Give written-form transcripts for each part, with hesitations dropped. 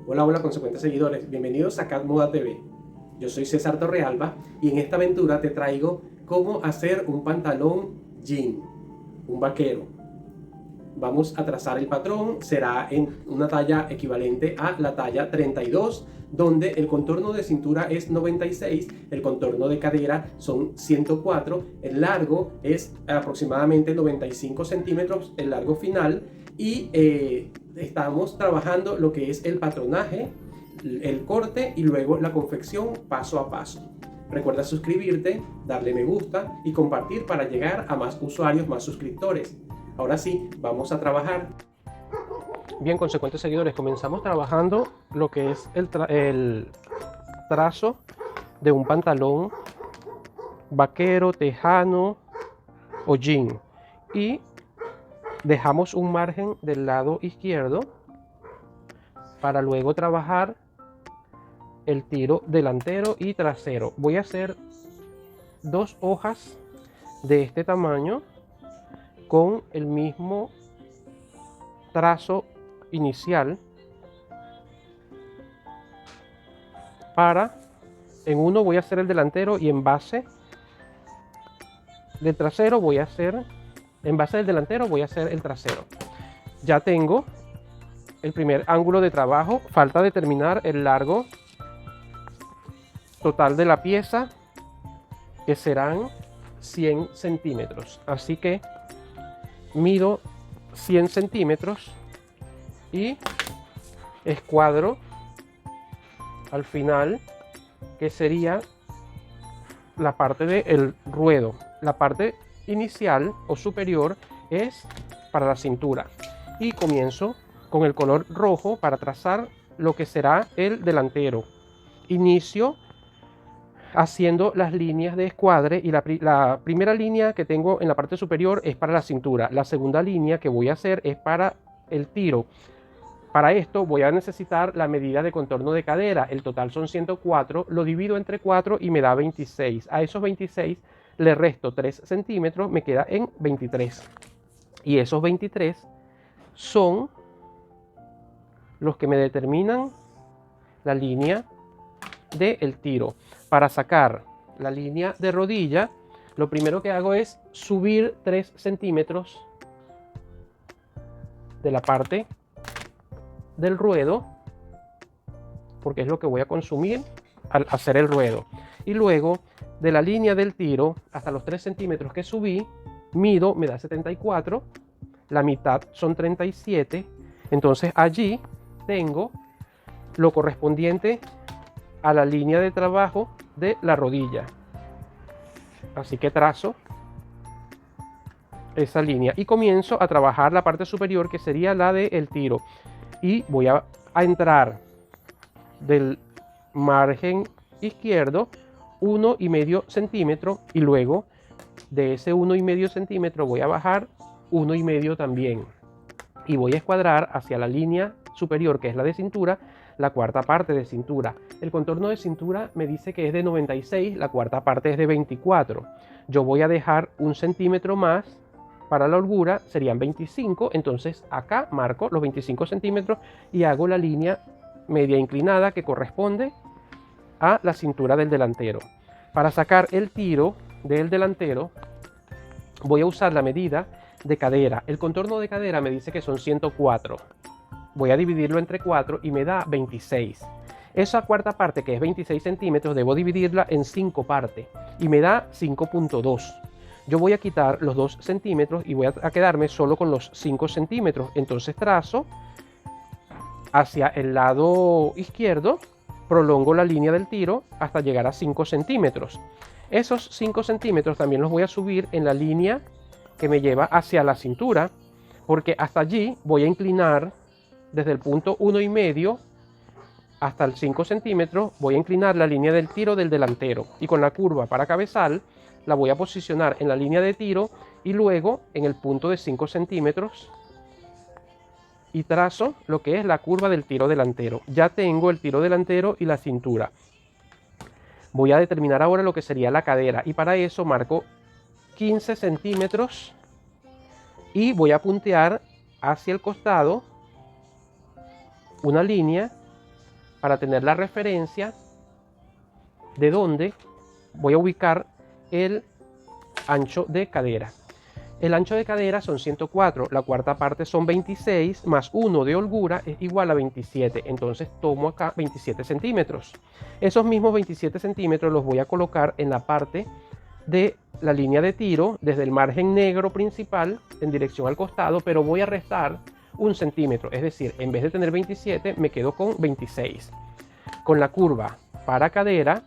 Hola, hola consecuentes seguidores, bienvenidos a Cat Moda TV. Yo soy César Torrealba y en esta aventura te traigo cómo hacer un pantalón jean, un vaquero. Vamos a trazar el patrón, será en una talla equivalente a la talla 32, donde el contorno de cintura es 96, el contorno de cadera son 104, el largo es aproximadamente 95 centímetros, el largo final, y estamos trabajando lo que es el patronaje, el corte y luego la confección paso a paso. Recuerda suscribirte, darle me gusta y compartir para llegar a más usuarios, más suscriptores. Ahora sí, vamos a trabajar. Bien, consecuentes seguidores, comenzamos trabajando lo que es el trazo de un pantalón vaquero, tejano o jean. Y dejamos un margen del lado izquierdo para luego trabajar el tiro delantero y trasero. Voy a hacer dos hojas de este tamaño con el mismo trazo inicial en uno voy a hacer el delantero y en base del trasero voy a hacer, en base del delantero voy a hacer el trasero. Ya tengo el primer ángulo de trabajo, falta determinar el largo total de la pieza, que serán 100 centímetros. Así que mido 100 centímetros y escuadro al final, que sería la parte del ruedo. La parte inicial o superior es para la cintura y comienzo con el color rojo para trazar lo que será el delantero. Inicio haciendo las líneas de escuadre y la primera línea que tengo en la parte superior es para la cintura. La segunda línea que voy a hacer es para el tiro. Para esto voy a necesitar la medida de contorno de cadera. El total son 104, lo divido entre 4 y me da 26. A esos 26 le resto 3 centímetros, me queda en 23. Y esos 23 son los que me determinan la línea del tiro. Para sacar la línea de rodilla, lo primero que hago es subir 3 centímetros de la parte del ruedo, porque es lo que voy a consumir al hacer el ruedo. Y luego de la línea del tiro hasta los 3 centímetros que subí, mido, me da 74, la mitad son 37, entonces allí tengo lo correspondiente a la línea de trabajo de la rodilla. Así que trazo esa línea y comienzo a trabajar la parte superior, que sería la del tiro. Y voy a entrar del margen izquierdo 1,5 centímetro y luego de ese 1,5 centímetro voy a bajar 1,5 también y voy a escuadrar hacia la línea superior, que es la de cintura, la cuarta parte de cintura. El contorno de cintura me dice que es de 96, la cuarta parte es de 24. Yo voy a dejar 1 centímetro más para la holgura, serían 25, entonces acá marco los 25 centímetros y hago la línea media inclinada que corresponde a la cintura del delantero. Para sacar el tiro del delantero voy a usar la medida de cadera. El contorno de cadera me dice que son 104. Voy a dividirlo entre 4 y me da 26. Esa cuarta parte, que es 26 centímetros, debo dividirla en 5 partes y me da 5,2. Yo voy a quitar los 2 centímetros y voy a quedarme solo con los 5 centímetros. Entonces trazo hacia el lado izquierdo, prolongo la línea del tiro hasta llegar a 5 centímetros. Esos 5 centímetros también los voy a subir en la línea que me lleva hacia la cintura, porque hasta allí voy a inclinar desde el punto 1,5 hasta el 5 centímetros, voy a inclinar la línea del tiro del delantero y con la curva para cabezal la voy a posicionar en la línea de tiro y luego en el punto de 5 centímetros y trazo lo que es la curva del tiro delantero. Ya tengo el tiro delantero y la cintura. Voy a determinar ahora lo que sería la cadera y para eso marco 15 centímetros y voy a puntear hacia el costado una línea para tener la referencia de dónde voy a ubicar el ancho de cadera. El ancho de cadera son 104, la cuarta parte son 26, más 1 de holgura es igual a 27. Entonces tomo acá 27 centímetros. Esos mismos 27 centímetros los voy a colocar en la parte de la línea de tiro, desde el margen negro principal en dirección al costado, pero voy a restar 1 centímetro. Es decir, en vez de tener 27, me quedo con 26. Con la curva para cadera,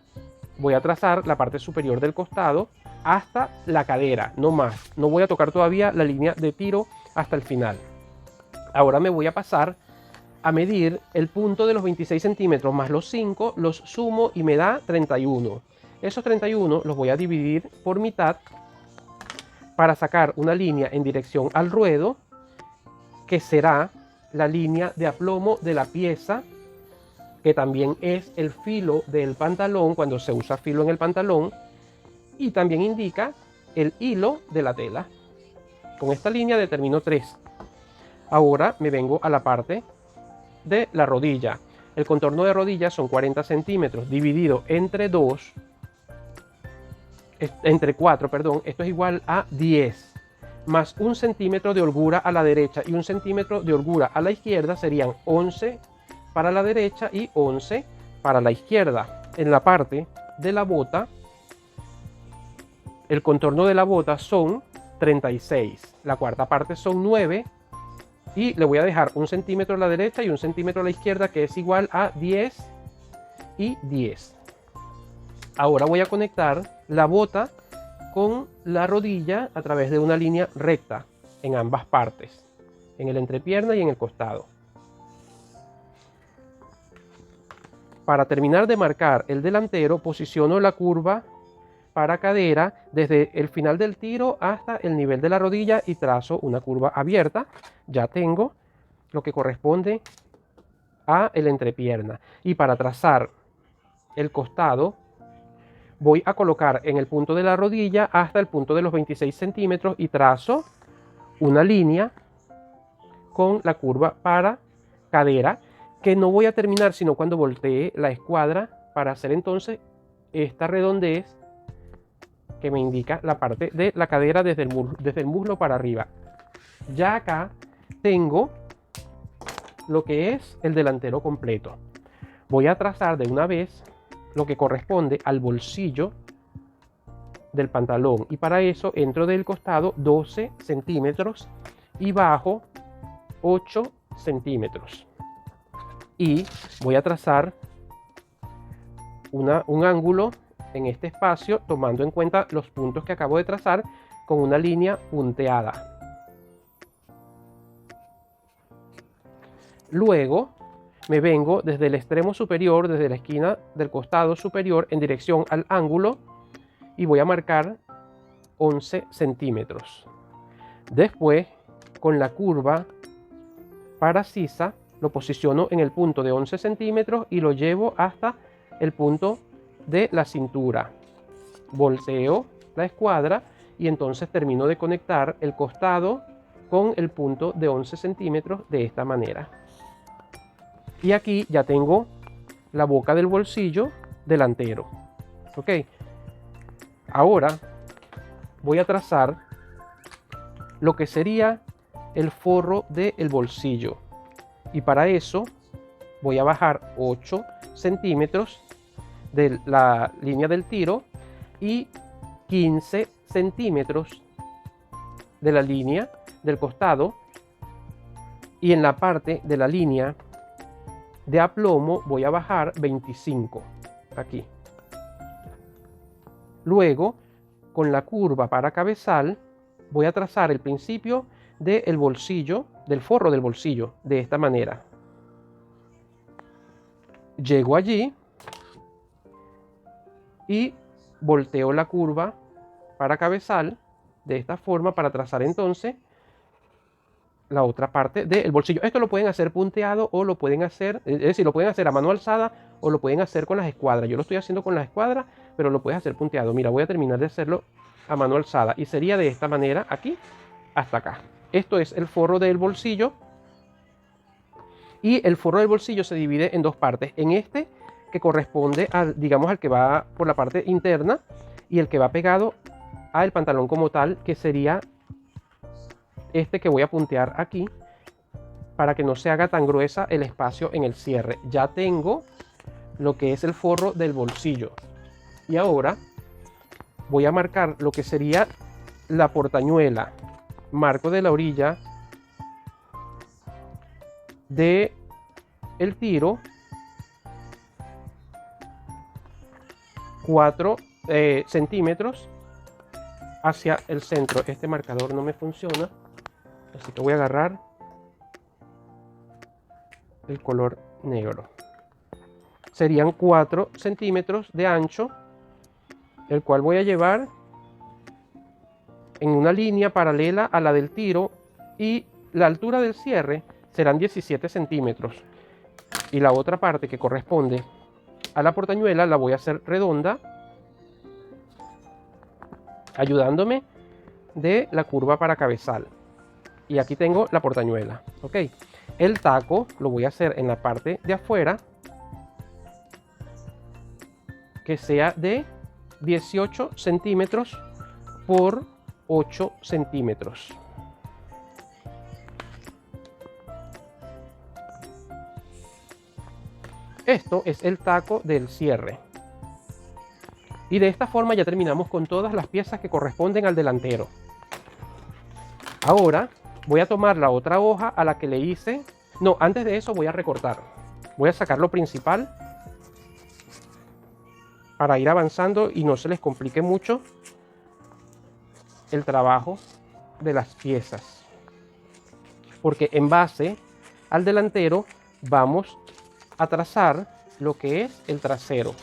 voy a trazar la parte superior del costado hasta la cadera, no más. No voy a tocar todavía la línea de tiro hasta el final. Ahora me voy a pasar a medir el punto de los 26 centímetros más los 5, los sumo y me da 31. Esos 31 los voy a dividir por mitad para sacar una línea en dirección al ruedo, que será la línea de aplomo de la pieza, que también es el filo del pantalón cuando se usa filo en el pantalón, y también indica el hilo de la tela. Con esta línea determino 3. Ahora me vengo a la parte de la rodilla. El contorno de rodilla son 40 centímetros dividido entre 4, perdón. Esto es igual a 10. Más 1 centímetro de holgura a la derecha y 1 centímetro de holgura a la izquierda serían 11 para la derecha y 11 para la izquierda. En la parte de la bota, el contorno de la bota son 36. La cuarta parte son 9. Y le voy a dejar 1 centímetro a la derecha y 1 centímetro a la izquierda, que es igual a 10 y 10. Ahora voy a conectar la bota con la rodilla a través de una línea recta en ambas partes, en el entrepierna y en el costado. Para terminar de marcar el delantero, posiciono la curva para cadera desde el final del tiro hasta el nivel de la rodilla y trazo una curva abierta. Ya tengo lo que corresponde a el entrepierna. Y para trazar el costado, voy a colocar en el punto de la rodilla hasta el punto de los 26 centímetros y trazo una línea con la curva para cadera, que no voy a terminar sino cuando voltee la escuadra para hacer entonces esta redondez que me indica la parte de la cadera desde el muslo para arriba. Ya acá tengo lo que es el delantero completo. Voy a trazar de una vez lo que corresponde al bolsillo del pantalón, y para eso entro del costado 12 centímetros y bajo 8 centímetros. Y voy a trazar un ángulo en este espacio, tomando en cuenta los puntos que acabo de trazar con una línea punteada. Luego me vengo desde el extremo superior, desde la esquina del costado superior en dirección al ángulo, y voy a marcar 11 centímetros. Después, con la curva para sisa, lo posiciono en el punto de 11 centímetros y lo llevo hasta el punto de la cintura. Volteo la escuadra y entonces termino de conectar el costado con el punto de 11 centímetros de esta manera. Y aquí ya tengo la boca del bolsillo delantero. Ok. Ahora voy a trazar lo que sería el forro del bolsillo. Y para eso voy a bajar 8 centímetros de la línea del tiro y 15 centímetros de la línea del costado, y en la parte de la línea de aplomo voy a bajar 25 aquí. Luego, con la curva para cabezal, voy a trazar el principio del bolsillo, del forro del bolsillo, de esta manera. Llego allí y volteo la curva para cabezal de esta forma para trazar entonces la otra parte del bolsillo. Esto lo pueden hacer punteado o lo pueden hacer, es decir, lo pueden hacer a mano alzada o lo pueden hacer con las escuadras. Yo lo estoy haciendo con las escuadras, pero lo puedes hacer punteado. Mira, voy a terminar de hacerlo a mano alzada y sería de esta manera aquí hasta acá. Esto es el forro del bolsillo Y el forro del bolsillo se divide en dos partes. En este, que corresponde al, digamos, al que va por la parte interna, y el que va pegado al pantalón como tal, que sería este que voy a puntear aquí, para que no se haga tan gruesa el espacio en el cierre. Ya tengo lo que es el forro del bolsillo. Y ahora voy a marcar lo que sería la portañuela, marco de la orilla de el tiro, 4 centímetros hacia el centro. Este marcador no me funciona, así que voy a agarrar el color negro. Serían 4 centímetros de ancho, el cual voy a llevar en una línea paralela a la del tiro, y la altura del cierre serán 17 centímetros. Y la otra parte que corresponde a la portañuela la voy a hacer redonda, ayudándome de la curva para cabezal. Y aquí tengo la portañuela. Ok, el taco lo voy a hacer en la parte de afuera, que sea de 18 centímetros por 8 centímetros. Esto es el taco del cierre. Y de esta forma ya terminamos con todas las piezas que corresponden al delantero. Ahora voy a tomar la otra hoja a la que le hice. No, antes de eso voy a recortar. Voy a sacar lo principal para ir avanzando y no se les complique mucho el trabajo de las piezas. Porque en base al delantero vamos a trazar lo que es el trasero.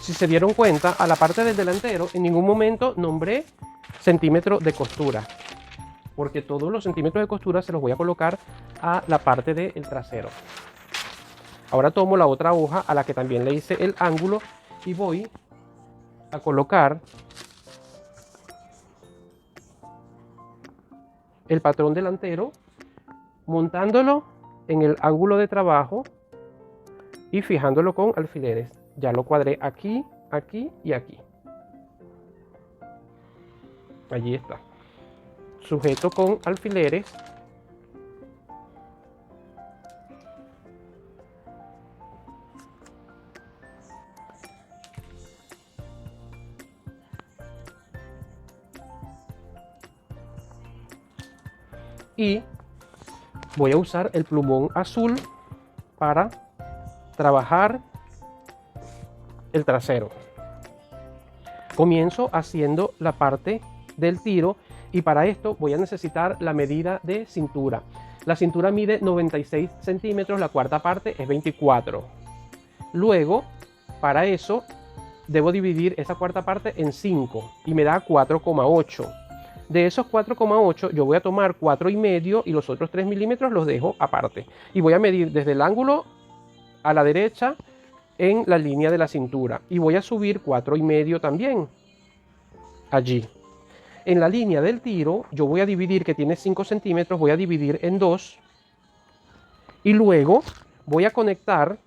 Si se dieron cuenta, a la parte del delantero en ningún momento nombré centímetro de costura, porque todos los centímetros de costura se los voy a colocar a la parte del trasero. Ahora tomo la otra hoja a la que también le hice el ángulo y voy a colocar el patrón delantero, montándolo en el ángulo de trabajo y fijándolo con alfileres. Ya lo cuadré aquí, aquí y aquí. Allí está. Sujeto con alfileres. Y voy a usar el plumón azul para trabajar el trasero. Comienzo haciendo la parte del tiro y para esto voy a necesitar la medida de cintura. La cintura mide 96 centímetros, la cuarta parte es 24. Luego, para eso, debo dividir esa cuarta parte en 5 y me da 4,8. De esos 4,8 yo voy a tomar 4,5 y los otros 3 milímetros los dejo aparte. Y voy a medir desde el ángulo a la derecha en la línea de la cintura. Y voy a subir 4,5 también allí. En la línea del tiro yo voy a dividir, que tiene 5 centímetros, voy a dividir en 2. Y luego voy a conectar,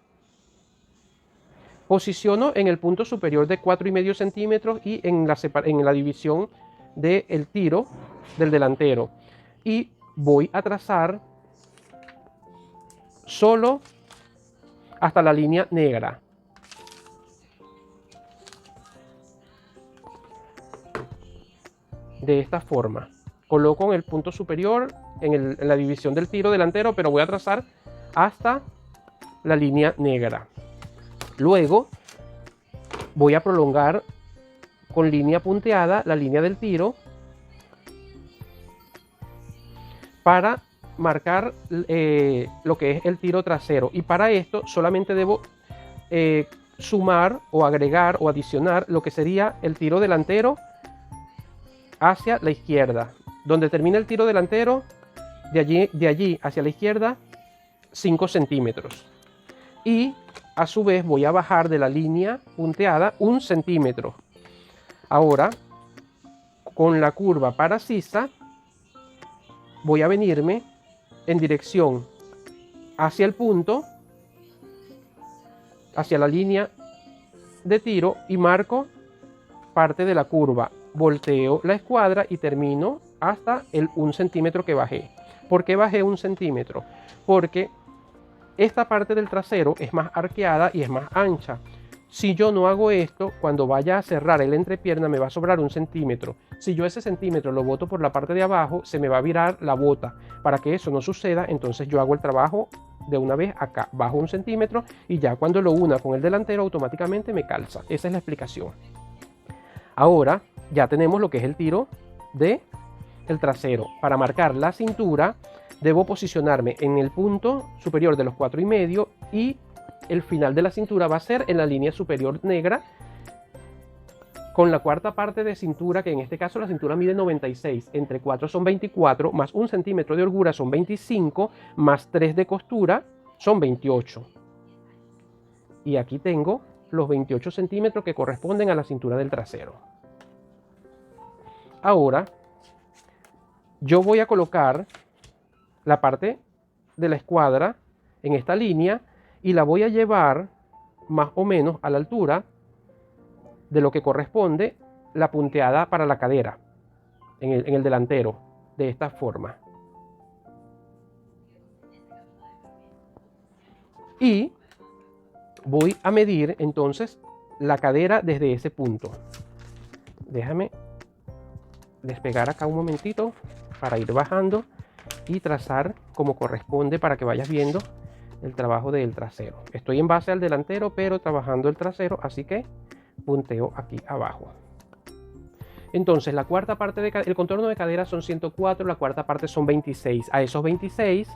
posiciono en el punto superior de 4,5 centímetros y en la división del tiro del delantero. Y voy a trazar solo hasta la línea negra. de esta forma. Coloco en el punto superior, en la división del tiro delantero, pero voy a trazar hasta la línea negra. Luego voy a prolongar con línea punteada la línea del tiro para marcar lo que es el tiro trasero. Y para esto solamente debo sumar o agregar o adicionar lo que sería el tiro delantero hacia la izquierda. Donde termina el tiro delantero, de allí hacia la izquierda, 5 centímetros. Y a su vez voy a bajar de la línea punteada 1 centímetro. Ahora, con la curva para sisa, voy a venirme en dirección hacia el punto, hacia la línea de tiro y marco parte de la curva. Volteo la escuadra y termino hasta el 1 centímetro que bajé. ¿Por qué bajé 1 centímetro? Porque esta parte del trasero es más arqueada y es más ancha. Si yo no hago esto, cuando vaya a cerrar el entrepierna me va a sobrar 1 centímetro. Si yo ese centímetro lo boto por la parte de abajo, se me va a virar la bota. Para que eso no suceda, entonces yo hago el trabajo de una vez acá. Bajo 1 centímetro y ya cuando lo una con el delantero automáticamente me calza. Esa es la explicación. Ahora ya tenemos lo que es el tiro del trasero. Para marcar la cintura debo posicionarme en el punto superior de los 4,5 y el final de la cintura va a ser en la línea superior negra con la cuarta parte de cintura, que en este caso la cintura mide 96, entre 4 son 24, más 1 centímetro de holgura son 25, más 3 de costura son 28. Y aquí tengo los 28 centímetros que corresponden a la cintura del trasero. Ahora yo voy a colocar la parte de la escuadra en esta línea y la voy a llevar más o menos a la altura de lo que corresponde la punteada para la cadera en el delantero, de esta forma. Y voy a medir entonces la cadera desde ese punto. Déjame despegar acá un momentito para ir bajando y trazar como corresponde para que vayas viendo el trabajo del trasero. Estoy en base al delantero, pero trabajando el trasero, así que punteo aquí abajo. Entonces la cuarta parte el contorno de cadera son 104, la cuarta parte son 26. A esos 26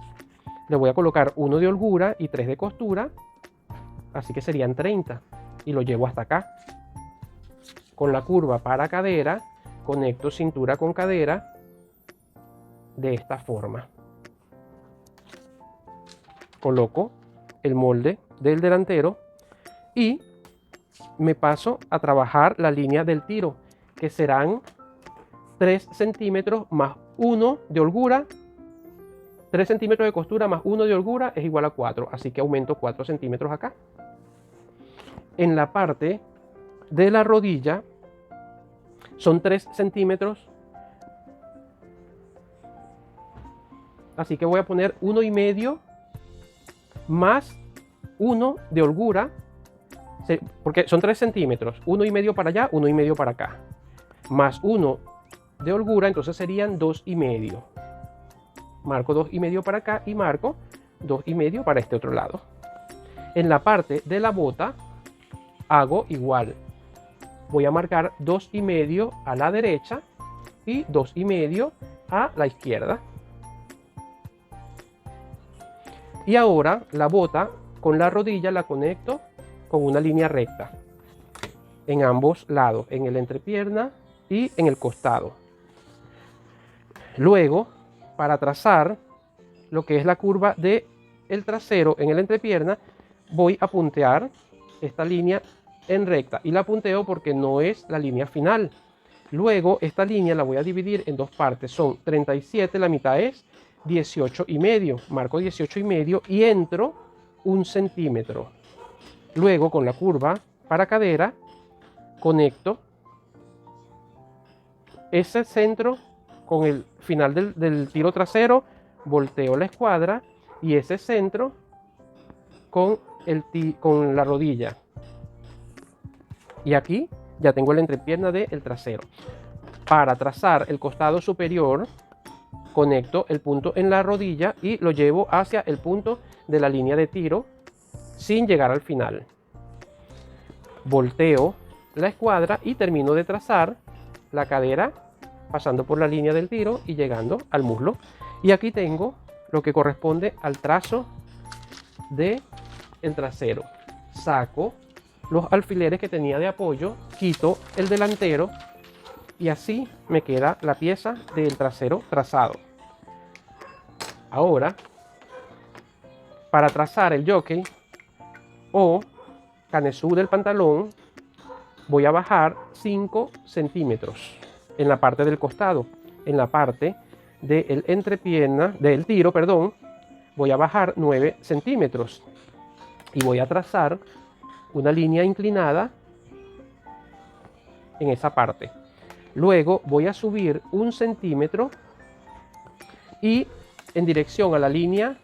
le voy a colocar 1 de holgura y 3 de costura, así que serían 30 y lo llevo hasta acá. Con la curva para cadera conecto cintura con cadera de esta forma. Coloco el molde del delantero y me paso a trabajar la línea del tiro, que serán 3 centímetros más 1 de holgura. 3 centímetros de costura más 1 de holgura es igual a 4, así que aumento 4 centímetros acá. En la parte de la rodilla son 3 centímetros, así que voy a poner 1,5 más 1 de holgura, porque son 3 centímetros, 1,5 para allá, 1,5 para acá, más 1 de holgura, entonces serían 2,5. Marco 2,5 para acá y marco 2,5 para este otro lado. En la parte de la bota hago igual. Voy a marcar 2,5 a la derecha y 2,5 a la izquierda. Y ahora la bota con la rodilla la conecto con una línea recta en ambos lados, en el entrepierna y en el costado. Luego, para trazar lo que es la curva del trasero en el entrepierna, voy a puntear esta línea en recta y la punteo porque no es la línea final. Luego esta línea la voy a dividir en dos partes, son 37, la mitad es 18,5, marco 18,5 y entro 1 centímetro. Luego con la curva para cadera conecto ese centro con el final del tiro trasero, volteo la escuadra y ese centro con la rodilla. Y aquí ya tengo la entrepierna del trasero. Para trazar el costado superior, conecto el punto en la rodilla y lo llevo hacia el punto de la línea de tiro sin llegar al final. Volteo la escuadra y termino de trazar la cadera pasando por la línea del tiro y llegando al muslo. Y aquí tengo lo que corresponde al trazo del trasero. Saco los alfileres que tenía de apoyo, quito el delantero y así me queda la pieza del trasero trazado. Ahora, para trazar el jockey o canesú del pantalón, voy a bajar 5 centímetros en la parte del costado. En la parte del entrepierna, del tiro, perdón, voy a bajar 9 centímetros y voy a trazar una línea inclinada en esa parte. Luego voy a subir 1 centímetro y en dirección a la línea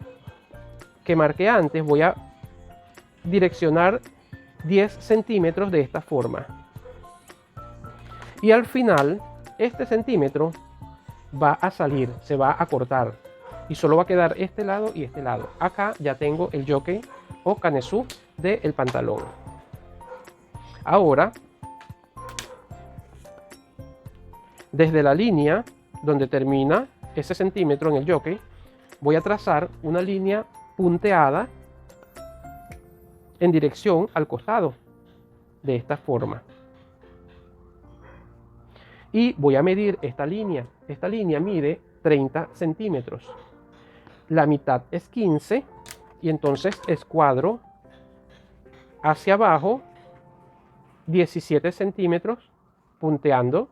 que marqué antes voy a direccionar 10 centímetros de esta forma. Y al final este centímetro va a salir, se va a cortar y solo va a quedar este lado y este lado. Acá ya tengo el jockey o canesú del pantalón. Ahora, desde la línea donde termina ese centímetro en el jockey, voy a trazar una línea punteada en dirección al costado, de esta forma. Y voy a medir esta línea. Esta línea mide 30 centímetros. La mitad es 15 y entonces escuadro hacia abajo 17 centímetros punteando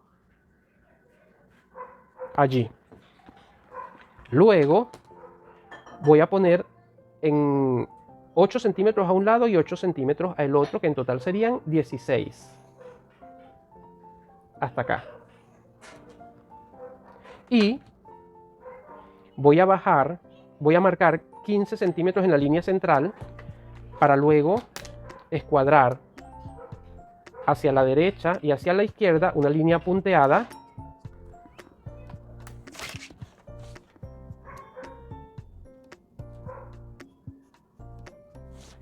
allí. Luego voy a poner en 8 centímetros a un lado y 8 centímetros al otro, que en total serían 16. Hasta acá. Y voy a bajar, voy a marcar 15 centímetros en la línea central para luego escuadrar hacia la derecha y hacia la izquierda una línea punteada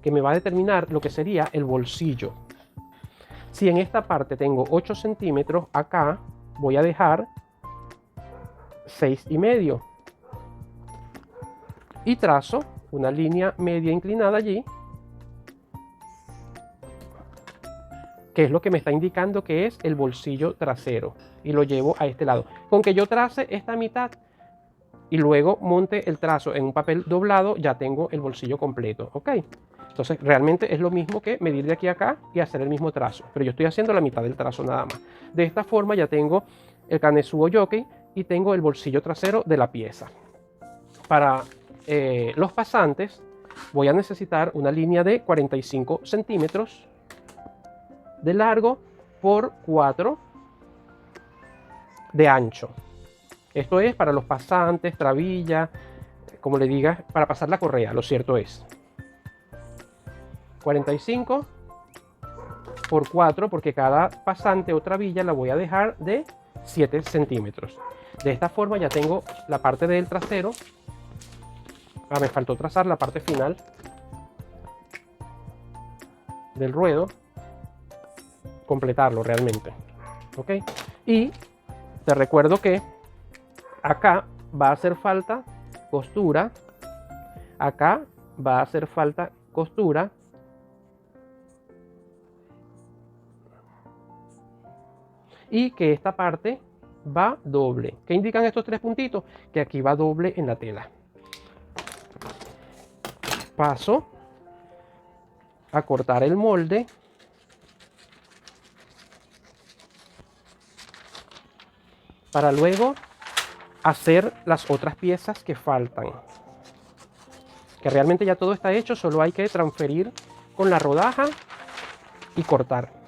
que me va a determinar lo que sería el bolsillo. Si en esta parte tengo 8 centímetros, acá voy a dejar 6,5 y trazo una línea media inclinada allí, que es lo que me está indicando que es el bolsillo trasero, y lo llevo a este lado. Con que yo trace esta mitad y luego monte el trazo en un papel doblado, ya tengo el bolsillo completo, ¿ok? Entonces realmente es lo mismo que medir de aquí a acá y hacer el mismo trazo, pero yo estoy haciendo la mitad del trazo nada más. De esta forma ya tengo el canesú o jockey y tengo el bolsillo trasero de la pieza. Para los pasantes voy a necesitar una línea de 45 centímetros de largo por 4 de ancho. Esto es para los pasantes, trabilla, como le digas, para pasar la correa, lo cierto es. 45 por 4, porque cada pasante o trabilla la voy a dejar de 7 centímetros. De esta forma ya tengo la parte del trasero. Me faltó trazar la parte final del ruedo, completarlo realmente, ¿ok? Y te recuerdo que acá va a hacer falta costura, acá va a hacer falta costura, y que esta parte va doble. ¿Qué indican estos 3 puntitos? Que aquí va doble en la tela. Paso a cortar el molde para luego hacer las otras piezas que faltan. Que realmente ya todo está hecho, solo hay que transferir con la rodaja y cortar.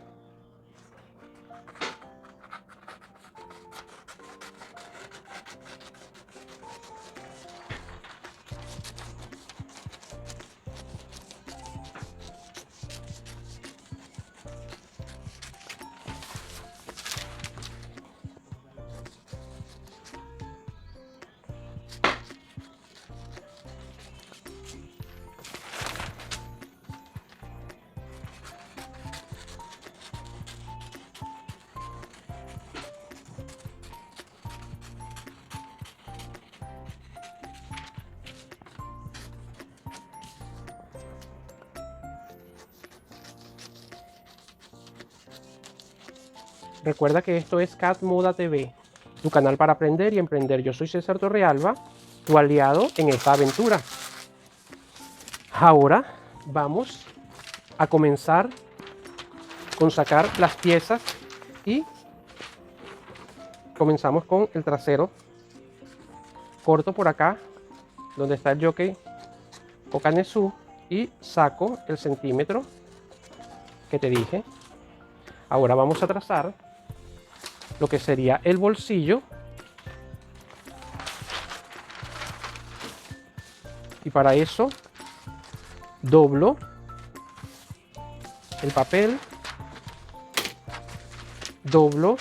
Recuerda que esto es CAD Moda TV, tu canal para aprender y emprender. Yo soy César Torrealba, tu aliado en esta aventura. Ahora vamos a comenzar con sacar las piezas y comenzamos con el trasero. Corto por acá donde está el jockey o canesú y saco el centímetro que te dije. Ahora vamos a trazar lo que sería el bolsillo, y para eso doblo el papel, doblo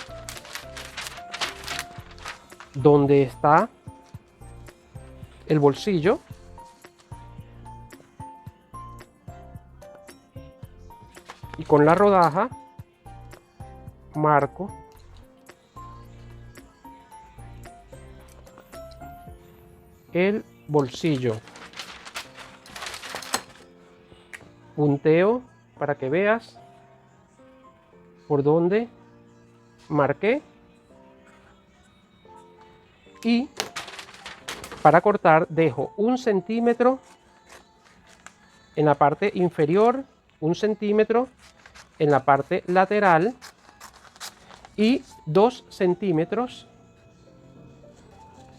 donde está el bolsillo y con la rodaja marco el bolsillo, punteo para que veas por donde marqué, y para cortar dejo 1 centímetro en la parte inferior, 1 centímetro en la parte lateral y 2 centímetros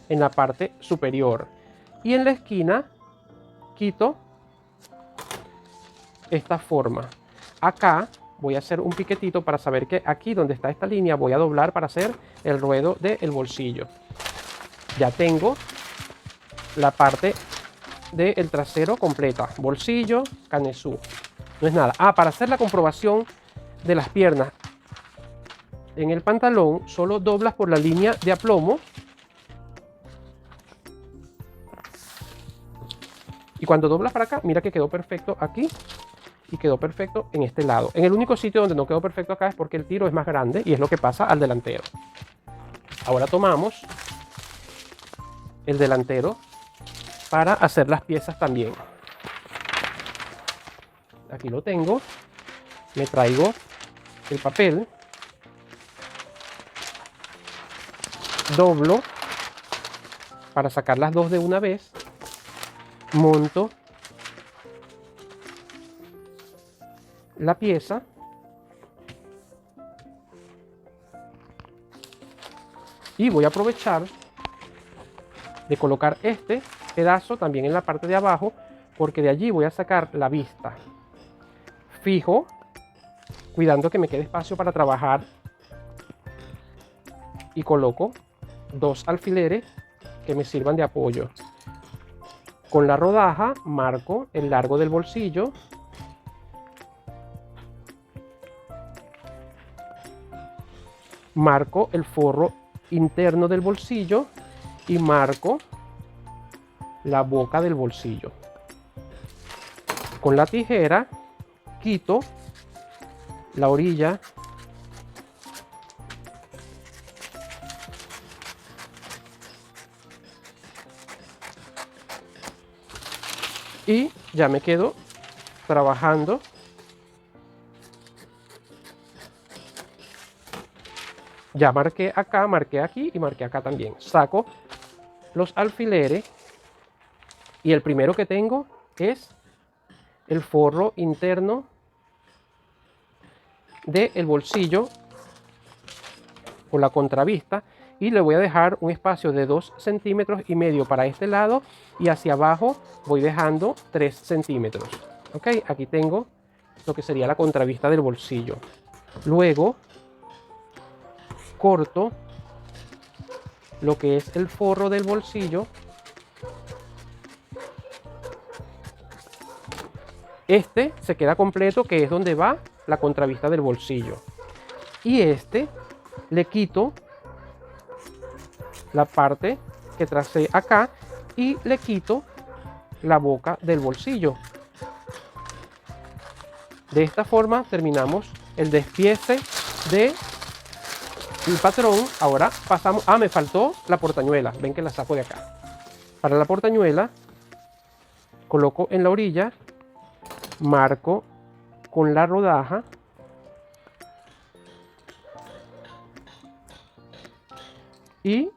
en la parte superior. Y en la esquina quito esta forma. Acá voy a hacer un piquetito para saber que aquí donde está esta línea voy a doblar para hacer el ruedo del bolsillo. Ya tengo la parte del trasero completa, bolsillo, canesú. No es nada. Para hacer la comprobación de las piernas en el pantalón, solo doblas por la línea de aplomo y cuando doblas para acá, mira que quedó perfecto aquí y quedó perfecto en este lado. En el único sitio donde no quedó perfecto acá es porque el tiro es más grande y es lo que pasa al delantero. Ahora tomamos el delantero para hacer las piezas también. Aquí lo tengo. Me traigo el papel, doblo para sacar las dos de una vez, monto la pieza y voy a aprovechar de colocar este pedazo también en la parte de abajo, porque de allí voy a sacar la vista. Fijo, cuidando que me quede espacio para trabajar, y coloco 2 alfileres que me sirvan de apoyo. Con la rodaja marco el largo del bolsillo, marco el forro interno del bolsillo y marco la boca del bolsillo. Con la tijera quito la orilla y ya me quedo trabajando ya marqué acá, marqué aquí y marqué acá también. Saco los alfileres y el primero que tengo es el forro interno del bolsillo por la contravista, y le voy a dejar un espacio de 2,5 centímetros para este lado, y hacia abajo voy dejando 3 centímetros. Ok, aquí tengo lo que sería la contravista del bolsillo. Luego corto lo que es el forro del bolsillo. Este se queda completo, que es donde va la contravista del bolsillo. Y este le quito la parte que tracé acá y le quito la boca del bolsillo. De esta forma terminamos el despiece del patrón. Ahora pasamos, me faltó la portañuela, ven que la saco de acá. Para la portañuela coloco en la orilla, marco con la rodaja y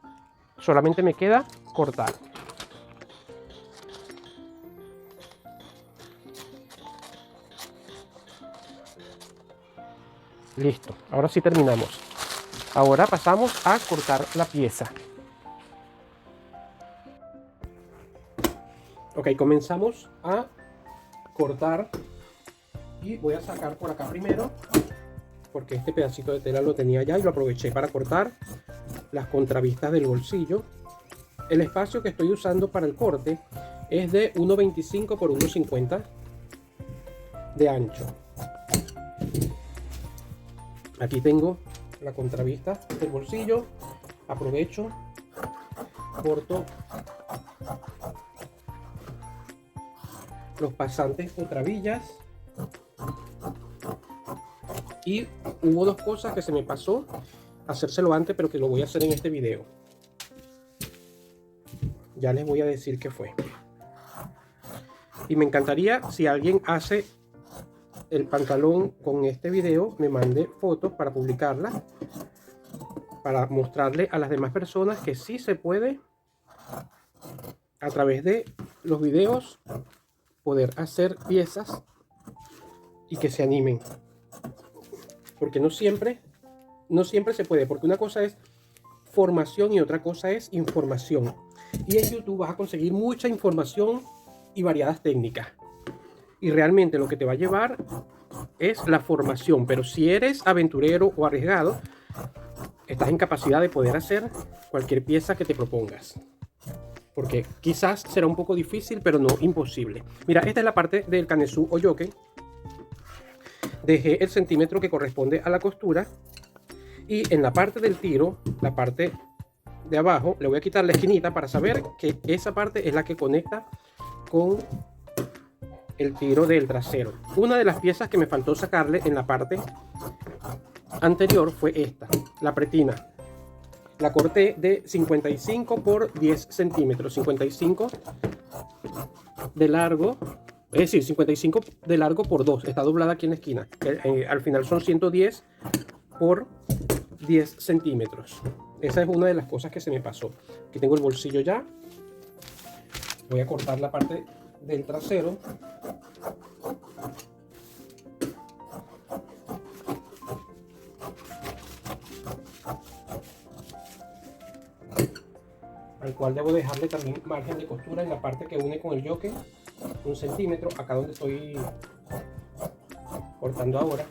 solamente me queda cortar. Listo, ahora sí terminamos. Ahora pasamos a cortar la pieza. Ok, comenzamos a cortar y voy a sacar por acá primero, porque este pedacito de tela lo tenía ya y lo aproveché para cortar las contravistas del bolsillo. El espacio que estoy usando para el corte es de 1,25 por 1,50 de ancho. Aquí tengo la contravista del bolsillo, aprovecho, corto los pasantes o trabillas. Y hubo dos cosas que se me pasó hacérselo antes, pero que lo voy a hacer en este video. Ya les voy a decir qué fue. Y me encantaría, si alguien hace el pantalón con este video, me mande fotos para publicarla, para mostrarle a las demás personas que sí se puede, a través de los videos, poder hacer piezas y que se animen. Porque no siempre se puede, porque una cosa es formación y otra cosa es información. Y en YouTube vas a conseguir mucha información y variadas técnicas. Y realmente lo que te va a llevar es la formación. Pero si eres aventurero o arriesgado, estás en capacidad de poder hacer cualquier pieza que te propongas. Porque quizás será un poco difícil, pero no imposible. Mira, esta es la parte del canesú o yoke. Dejé el centímetro que corresponde a la costura. Y en la parte del tiro, la parte de abajo, le voy a quitar la esquinita para saber que esa parte es la que conecta con el tiro del trasero. Una de las piezas que me faltó sacarle en la parte anterior fue esta, la pretina. La corté de 55 por 10 centímetros, 55 de largo, es decir, 55 de largo por 2, está doblada aquí en la esquina. Al final son 110 por 10 centímetros. Esa es una de las cosas que se me pasó. Aquí tengo el bolsillo ya. Voy a cortar la parte del trasero. Al cual debo dejarle también margen de costura en la parte que une con el yoke, 1 centímetro, acá donde estoy cortando ahora.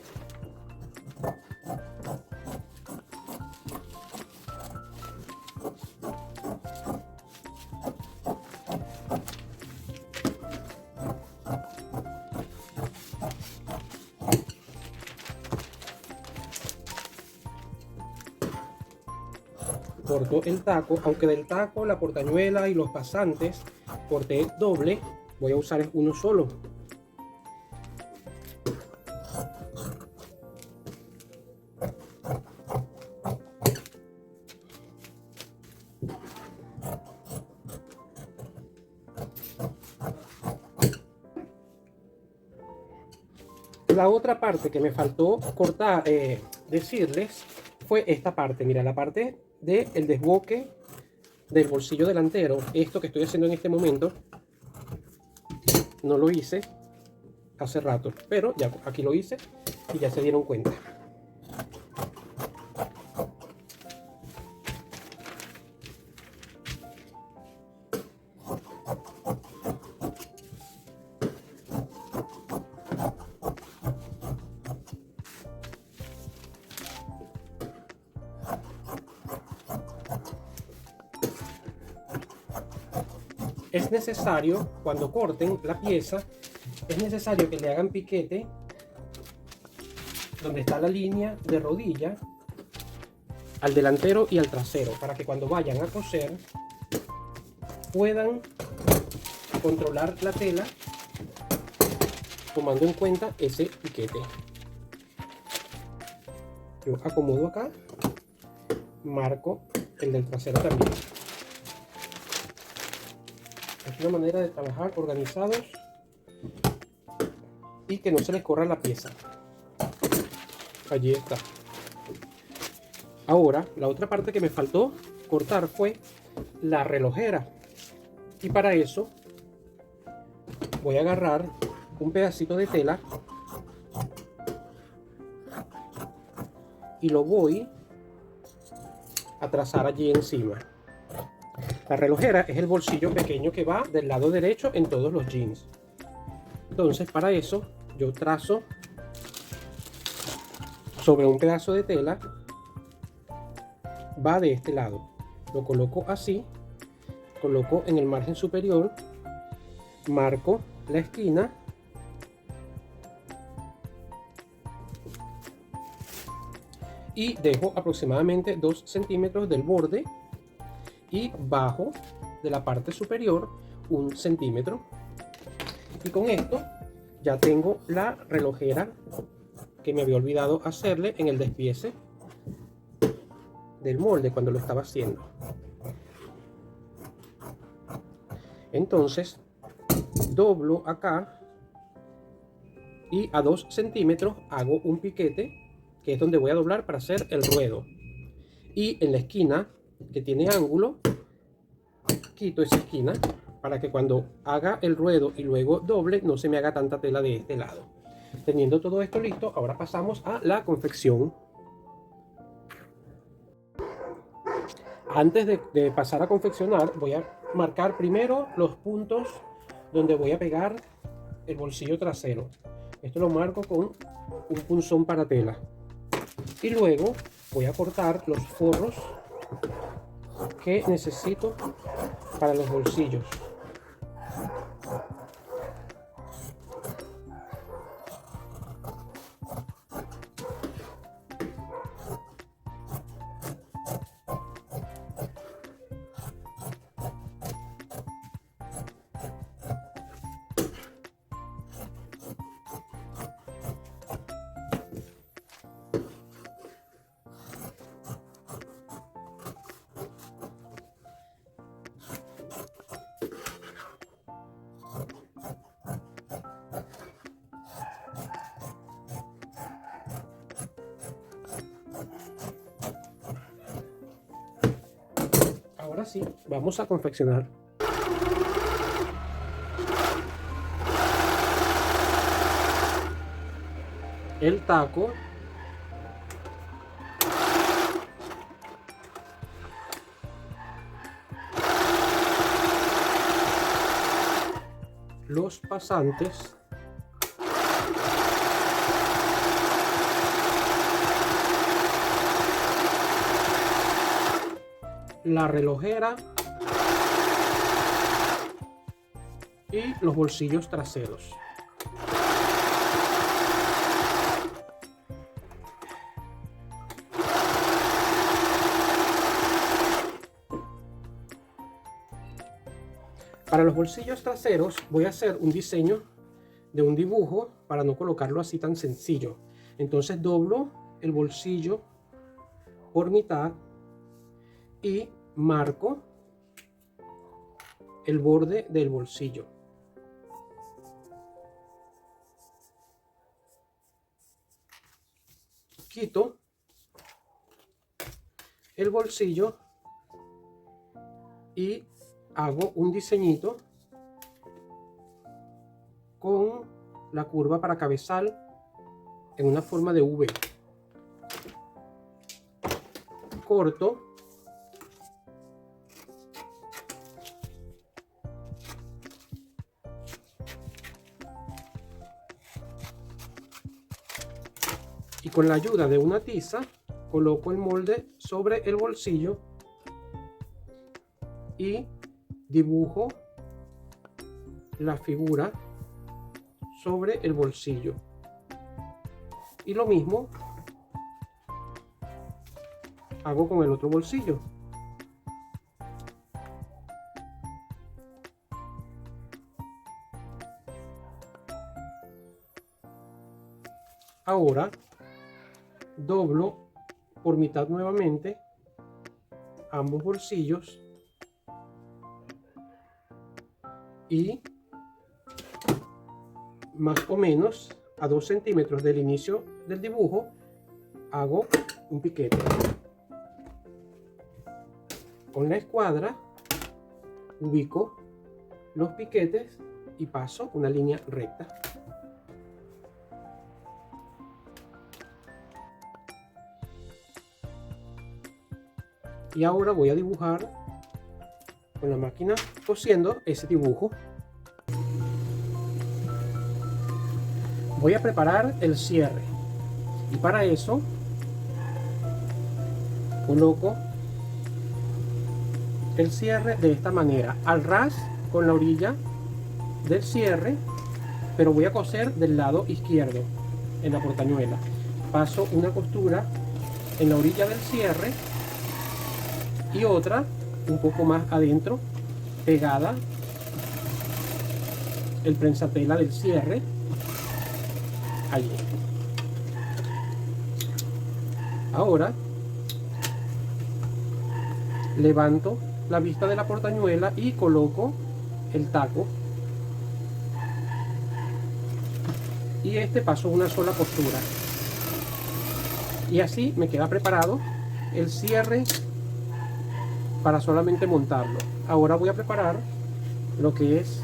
Corto el taco, aunque del taco, la portañuela y los pasantes corté doble, voy a usar uno solo. La otra parte que me faltó cortar, decirles, fue esta parte. Mira, la parte del desboque del bolsillo delantero. Esto que estoy haciendo en este momento, no lo hice hace rato, pero ya aquí lo hice y ya se dieron cuenta. Es necesario, cuando corten la pieza, es necesario que le hagan piquete donde está la línea de rodilla al delantero y al trasero, para que cuando vayan a coser puedan controlar la tela tomando en cuenta ese piquete. Yo acomodo acá, marco el del trasero también. Es una manera de trabajar organizados y que no se les corra la pieza. Allí está. Ahora, la otra parte que me faltó cortar fue la relojera. Y para eso voy a agarrar un pedacito de tela y lo voy a trazar allí encima. La relojera es el bolsillo pequeño que va del lado derecho en todos los jeans. Entonces, para eso yo trazo sobre un pedazo de tela, va de este lado. Lo coloco así, coloco en el margen superior, marco la esquina y dejo aproximadamente 2 centímetros del borde y bajo de la parte superior 1 centímetro. Y con esto ya tengo la relojera que me había olvidado hacerle en el despiece del molde cuando lo estaba haciendo. Entonces doblo acá y a 2 centímetros hago un piquete, que es donde voy a doblar para hacer el ruedo. Y en la esquina que tiene ángulo, quito esa esquina para que cuando haga el ruedo y luego doble no se me haga tanta tela de este lado. Teniendo todo esto listo, ahora pasamos a la confección. Antes de pasar a confeccionar, voy a marcar primero los puntos donde voy a pegar el bolsillo trasero. Esto lo marco con un punzón para tela. Y luego voy a cortar los forros que necesito para los bolsillos. Ahora sí, vamos a confeccionar. El taco, los pasantes, la relojera y los bolsillos traseros. Para los bolsillos traseros voy a hacer un diseño de un dibujo para no colocarlo así tan sencillo. Entonces doblo el bolsillo por mitad y marco el borde del bolsillo. Quito el bolsillo y hago un diseñito con la curva para cabezal en una forma de V. Corto y con la ayuda de una tiza coloco el molde sobre el bolsillo y dibujo la figura sobre el bolsillo. Y lo mismo hago con el otro bolsillo. Ahora doblo por mitad nuevamente ambos bolsillos y más o menos a 2 centímetros del inicio del dibujo hago un piquete. con la escuadra, ubico los piquetes y paso una línea recta. Y ahora voy a dibujar con la máquina cosiendo ese dibujo. Voy a preparar el cierre y para eso coloco el cierre de esta manera, al ras con la orilla del cierre, pero voy a coser del lado izquierdo en la portañuela. Paso una costura en la orilla del cierre y otra un poco más adentro, pegada el prensatela del cierre allí. Ahora levanto la vista de la portañuela y coloco el taco, y paso una sola costura, y así me queda preparado el cierre para solamente montarlo. Ahora voy a preparar lo que es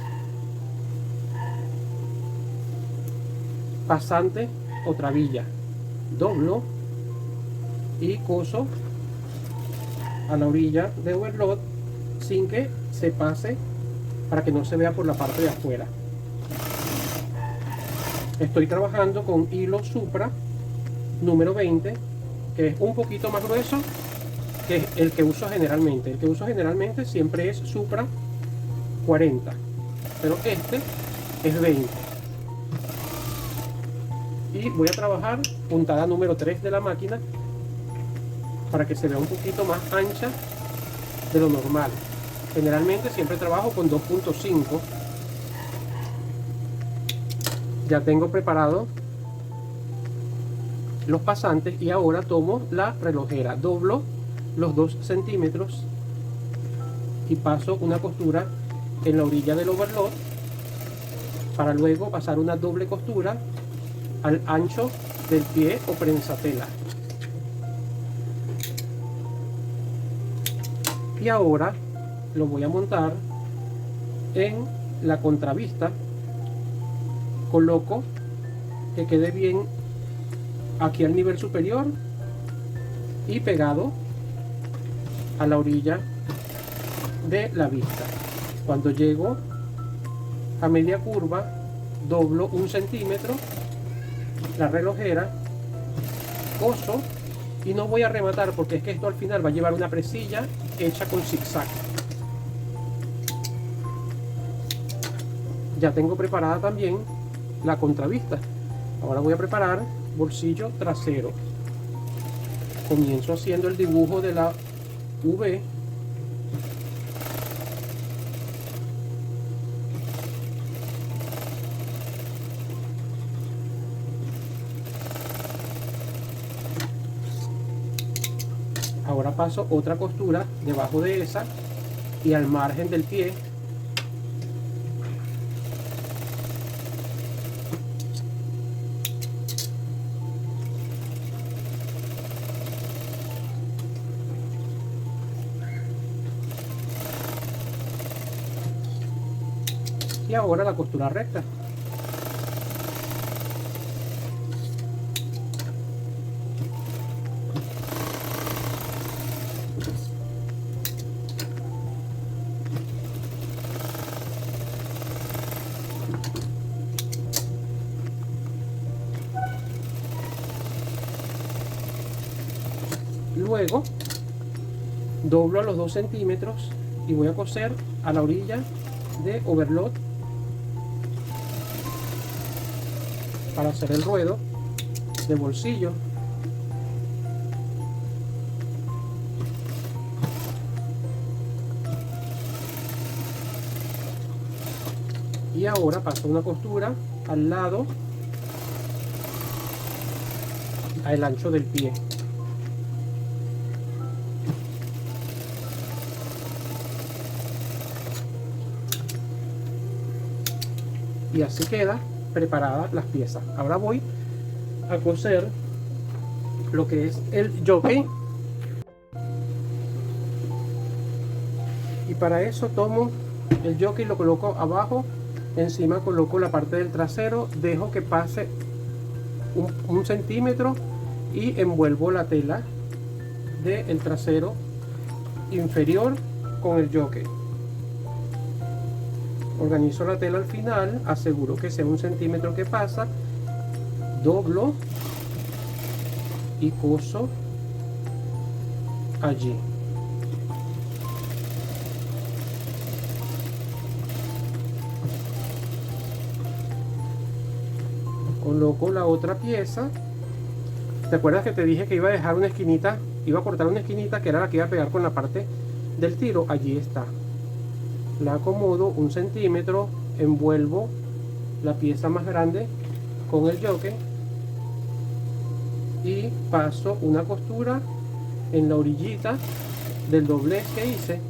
pasante o trabilla. Doblo y coso a la orilla de overlock sin que se pase, para que no se vea por la parte de afuera. Estoy trabajando con hilo Supra número 20, que es un poquito más grueso que el que uso generalmente. El que uso generalmente siempre es Supra 40, pero este es 20. Y voy a trabajar puntada número 3 de la máquina para que se vea un poquito más ancha de lo normal. Generalmente siempre trabajo con 2.5. Ya tengo preparado los pasantes y ahora tomo la relojera, doblo los 2 centímetros y paso una costura en la orilla del overlock para luego pasar una doble costura al ancho del pie o prensatela. Y ahora lo voy a montar en la contravista. Coloco que quede bien aquí al nivel superior y pegado a la orilla de la vista. Cuando llego a media curva, doblo 1 centímetro la relojera, coso, y no voy a rematar porque es que esto al final va a llevar una presilla hecha con zigzag. Ya tengo preparada también la contravista. Ahora voy a preparar bolsillo trasero. Comienzo haciendo el dibujo de la V. Ahora paso otra costura debajo de esa y al margen del pie. Y ahora la costura recta. Luego doblo a los 2 centímetros y voy a coser a la orilla de overlock para hacer el ruedo de bolsillo. Y ahora paso una costura al lado, al ancho del pie. Y así queda preparadas las piezas. Ahora voy a coser lo que es el jockey. Y para eso tomo el jockey, lo coloco abajo, encima coloco la parte del trasero, dejo que pase un centímetro y envuelvo la tela del trasero inferior con el jockey. Organizo la tela al final, aseguro que sea 1 centímetro que pasa, doblo y coso allí. Coloco la otra pieza. ¿Te acuerdas que te dije que iba a dejar una esquinita? Iba a cortar una esquinita que era la que iba a pegar con la parte del tiro. Allí está. La acomodo 1 centímetro, envuelvo la pieza más grande con el jockey y paso una costura en la orillita del doblez que hice.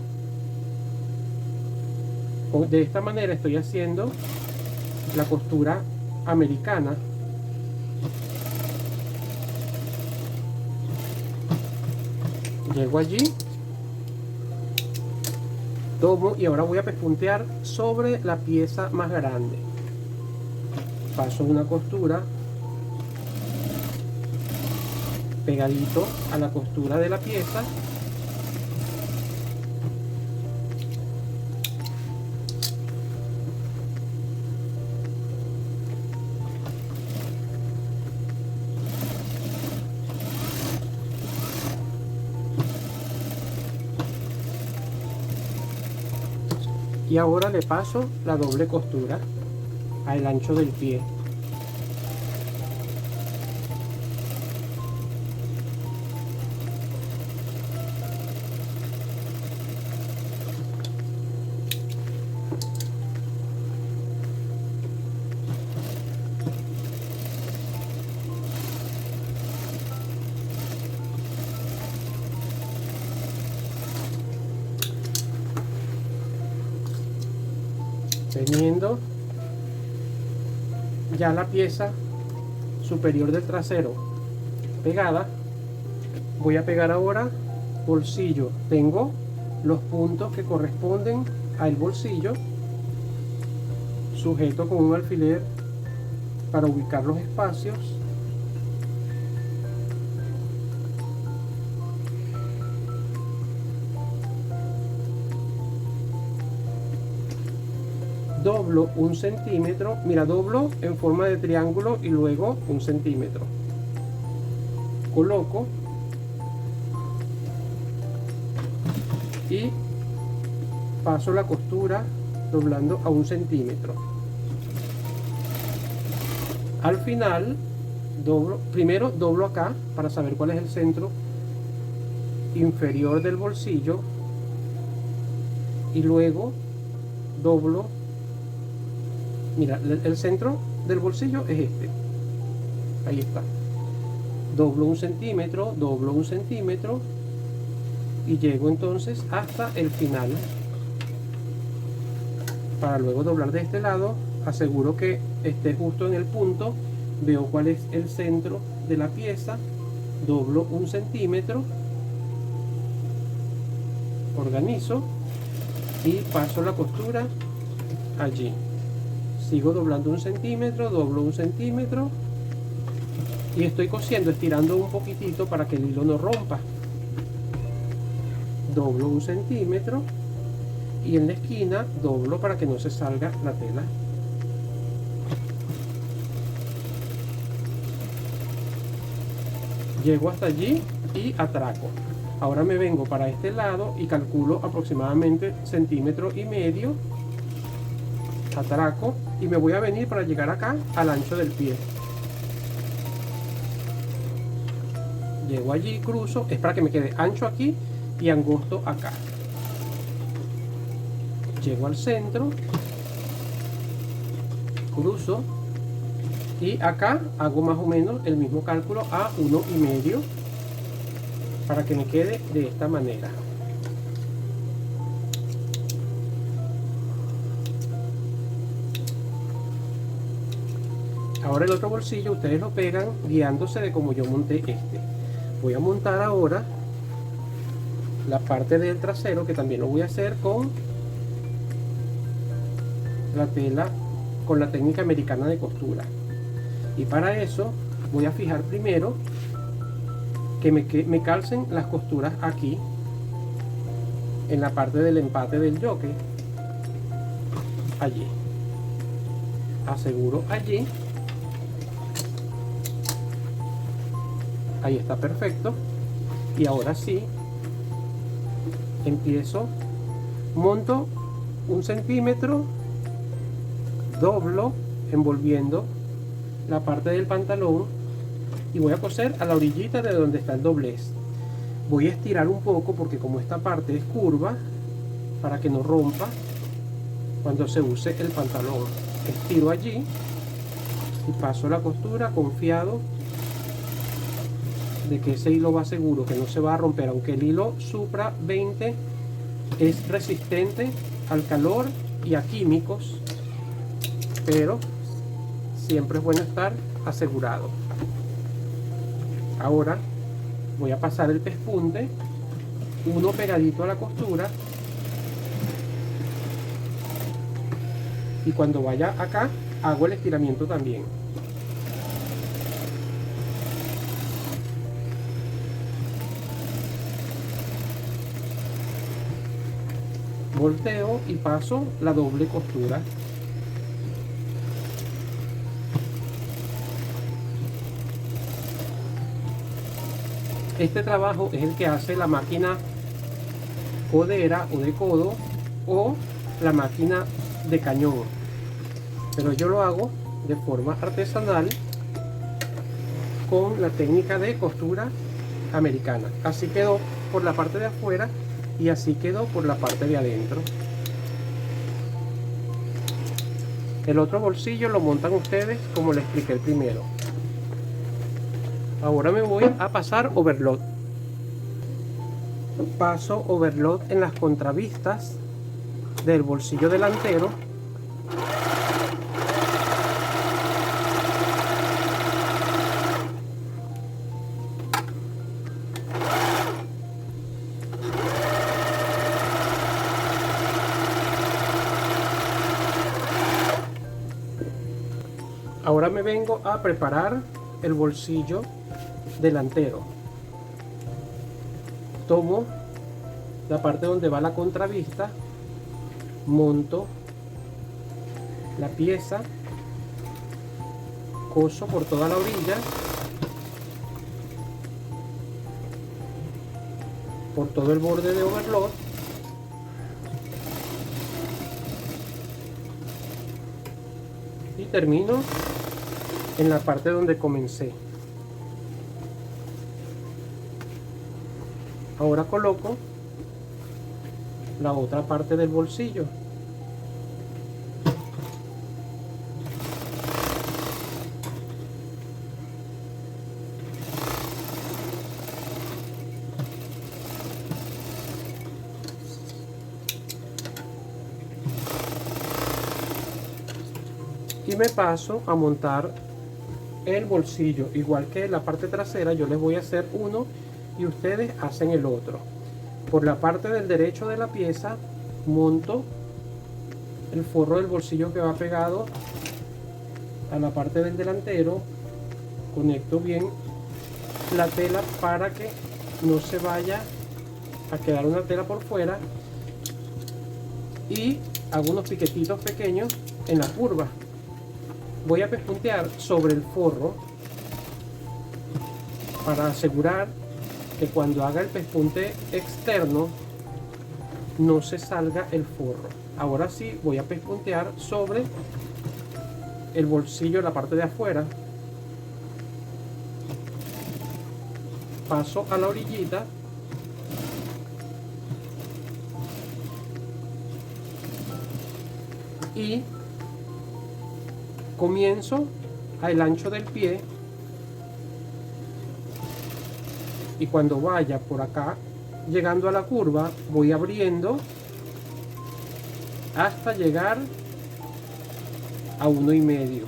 De esta manera estoy haciendo la costura americana. Llego allí, tomo y ahora voy a pespuntear sobre la pieza más grande. Paso una costura pegadito a la costura de la pieza. Y ahora le paso la doble costura al ancho del pie. Teniendo ya la pieza superior del trasero pegada, voy a pegar ahora bolsillo. Tengo los puntos que corresponden al bolsillo, sujeto con un alfiler para ubicar los espacios. Doblo 1 centímetro, mira, doblo en forma de triángulo y luego 1 centímetro. Coloco y paso la costura doblando a 1 centímetro. Al final primero doblo acá para saber cuál es el centro inferior del bolsillo y luego doblo. Mira, el centro del bolsillo es este. Ahí está. Doblo 1 centímetro, doblo 1 centímetro y llego entonces hasta el final. Para luego doblar de este lado, aseguro que esté justo en el punto, veo cuál es el centro de la pieza, doblo 1 centímetro, organizo y paso la costura allí. Sigo doblando 1 centímetro, doblo 1 centímetro y estoy cosiendo, estirando un poquitito para que el hilo no rompa. Doblo 1 centímetro y en la esquina doblo para que no se salga la tela. Llego hasta allí y atraco. Ahora me vengo para este lado y calculo aproximadamente 1,5 centímetros. Atraco y me voy a venir para llegar acá al ancho del pie. Llego allí, cruzo, es para que me quede ancho aquí y angosto acá. Llego al centro, cruzo y acá hago más o menos el mismo cálculo a 1,5 para que me quede de esta manera. Ahora el otro bolsillo ustedes lo pegan guiándose de como yo monté este. Voy a montar ahora la parte del trasero, que también lo voy a hacer con la tela, con la técnica americana de costura. Y para eso voy a fijar primero que me calcen las costuras aquí en la parte del empate del yoke, allí aseguro allí, ahí está perfecto. Y ahora sí empiezo, monto 1 centímetro, doblo envolviendo la parte del pantalón y voy a coser a la orillita de donde está el doblez. Voy a estirar un poco porque como esta parte es curva, para que no rompa cuando se use el pantalón. Estiro allí y paso la costura confiado de que ese hilo va seguro, que no se va a romper, aunque el hilo Supra 20 es resistente al calor y a químicos, pero siempre es bueno estar asegurado. Ahora voy a pasar el pespunte, uno pegadito a la costura, y cuando vaya acá hago el estiramiento también. Volteo y paso la doble costura. Este trabajo es el que hace la máquina codera o de codo o la máquina de cañón, pero yo lo hago de forma artesanal con la técnica de costura americana. Así quedó por la parte de afuera y así quedó por la parte de adentro. El otro bolsillo lo montan ustedes como les expliqué el primero. Ahora me voy a pasar overlock. Paso overlock en las contravistas del bolsillo delantero. Ahora me vengo a preparar el bolsillo delantero. Tomo la parte donde va la contravista, monto la pieza, coso por toda la orilla, por todo el borde de overlock, y termino en la parte donde comencé. Ahora coloco la otra parte del bolsillo. Y me paso a montar el bolsillo, igual que la parte trasera. Yo les voy a hacer uno y ustedes hacen el otro. Por la parte del derecho de la pieza monto el forro del bolsillo que va pegado a la parte del delantero, conecto bien la tela para que no se vaya a quedar una tela por fuera, y hago unos piquetitos pequeños en la curva. Voy a pespuntear sobre el forro para asegurar que cuando haga el pespunte externo no se salga el forro. Ahora sí voy a pespuntear sobre el bolsillo, la parte de afuera. Paso a la orillita y comienzo al ancho del pie, y cuando vaya por acá llegando a la curva voy abriendo hasta llegar a 1,5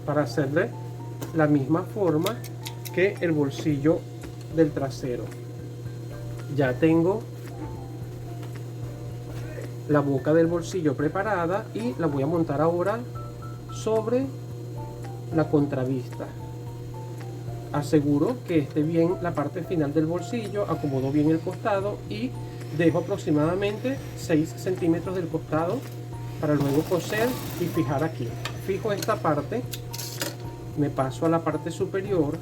para hacerle la misma forma que el bolsillo del trasero. Ya tengo la boca del bolsillo preparada y la voy a montar ahora sobre la contravista. Aseguro que esté bien la parte final del bolsillo, acomodo bien el costado y dejo aproximadamente 6 centímetros del costado para luego coser y fijar aquí. Fijo esta parte, me paso a la parte superior,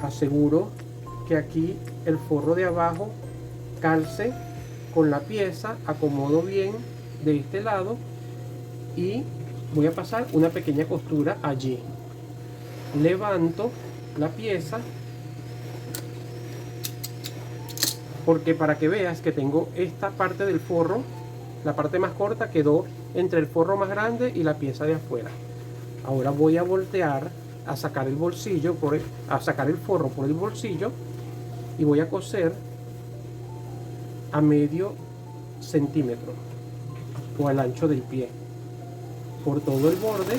aseguro que aquí el forro de abajo calce con la pieza, acomodo bien de este lado y voy a pasar una pequeña costura allí. Levanto la pieza porque para que veas que tengo esta parte del forro, la parte más corta quedó entre el forro más grande y la pieza de afuera. Ahora voy a voltear a sacar el bolsillo a sacar el forro por el bolsillo y voy a coser a medio centímetro o al ancho del pie por todo el borde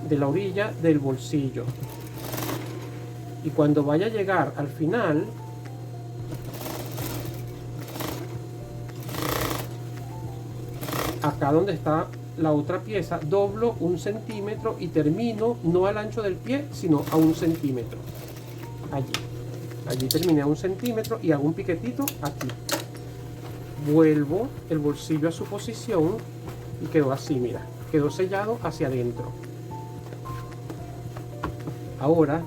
de la orilla del bolsillo. Y cuando vaya a llegar al final, acá donde está la otra pieza, doblo 1 centímetro y termino no al ancho del pie, sino a 1 centímetro. Allí terminé a 1 centímetro y hago un piquetito aquí. Vuelvo el bolsillo a su posición y quedó así, mira, quedó sellado hacia adentro. Ahora,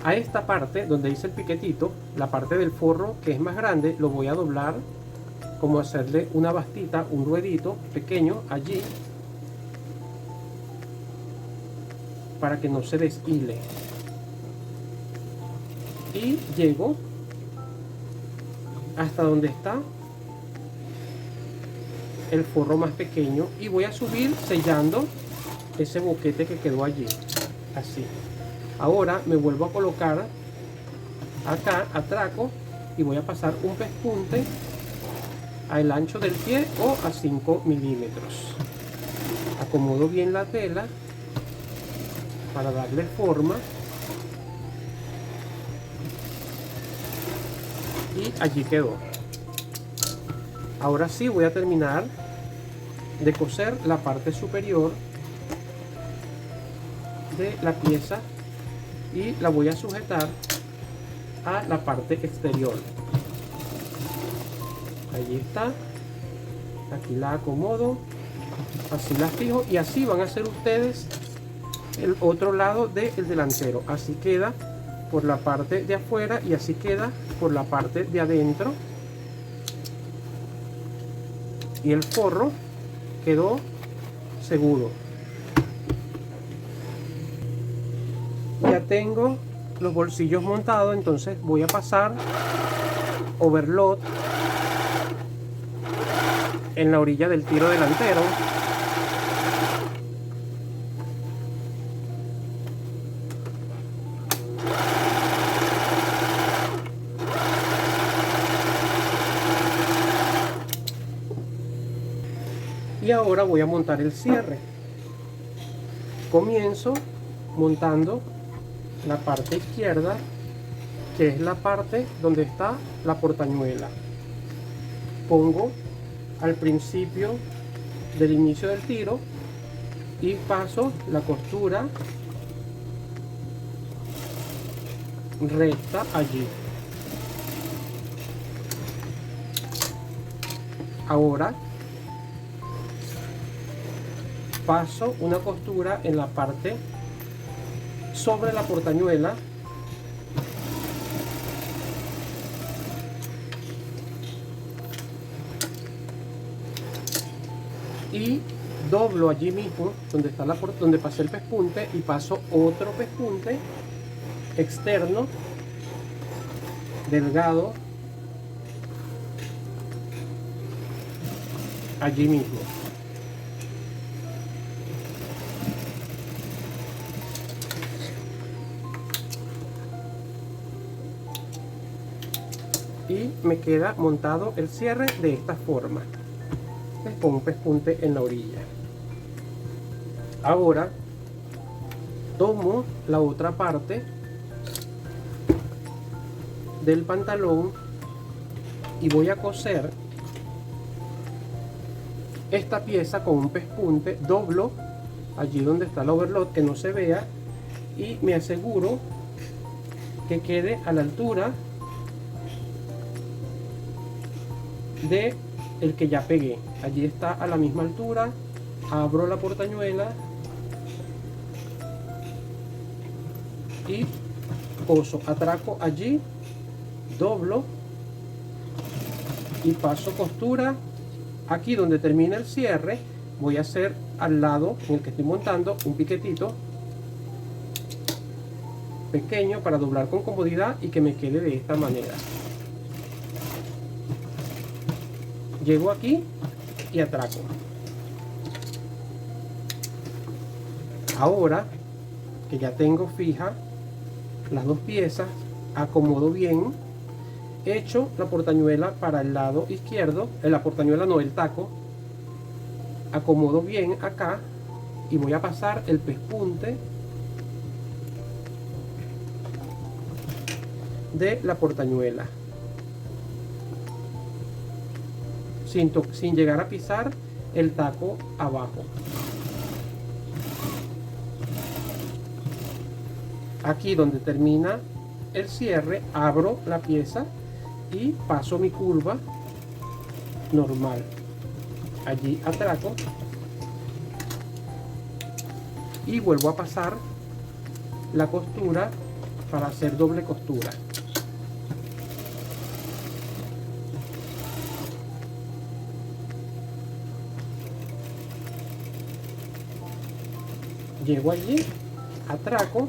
a esta parte donde hice el piquetito, la parte del forro que es más grande, lo voy a doblar como hacerle una bastita, un ruedito pequeño allí para que no se deshile. Y llego hasta donde está el forro más pequeño y voy a subir sellando ese boquete que quedó allí, así. Ahora me vuelvo a colocar acá, atraco, y voy a pasar un pespunte al ancho del pie o a 5 milímetros. Acomodo bien la tela para darle forma y allí quedó. Ahora sí voy a terminar de coser la parte superior de la pieza y la voy a sujetar a la parte exterior. Allí está, aquí la acomodo, así la fijo y así van a hacer ustedes el otro lado del delantero. Así queda por la parte de afuera y así queda por la parte de adentro y el forro quedó seguro. Ya tengo los bolsillos montados, entonces voy a pasar overlock en la orilla del tiro delantero. Y ahora voy a montar el cierre. Comienzo montando la parte izquierda, que es la parte donde está la portañuela. Pongo al principio del inicio del tiro y paso la costura recta allí. Ahora paso una costura en la parte sobre la portañuela y doblo allí mismo donde está donde pasé el pespunte y paso otro pespunte externo delgado allí mismo. Y me queda montado el cierre de esta forma, con un pespunte en la orilla. Ahora tomo la otra parte del pantalón y voy a coser esta pieza con un pespunte. Doblo allí donde está el overlock, que no se vea, y me aseguro que quede a la altura de el que ya pegué. Allí está a la misma altura. Abro la portañuela y coso, atraco allí, doblo y paso costura. Aquí donde termina el cierre voy a hacer al lado en el que estoy montando un piquetito pequeño para doblar con comodidad y que me quede de esta manera. Llego aquí y atraco. Ahora que ya tengo fija las dos piezas, acomodo bien, echo la portañuela para el lado izquierdo, la portañuela no, el taco, acomodo bien acá y voy a pasar el pespunte de la portañuela sin llegar a pisar el taco abajo. Aquí donde termina el cierre abro la pieza y paso mi curva normal. Allí atraco y vuelvo a pasar la costura para hacer doble costura. Llego allí, atraco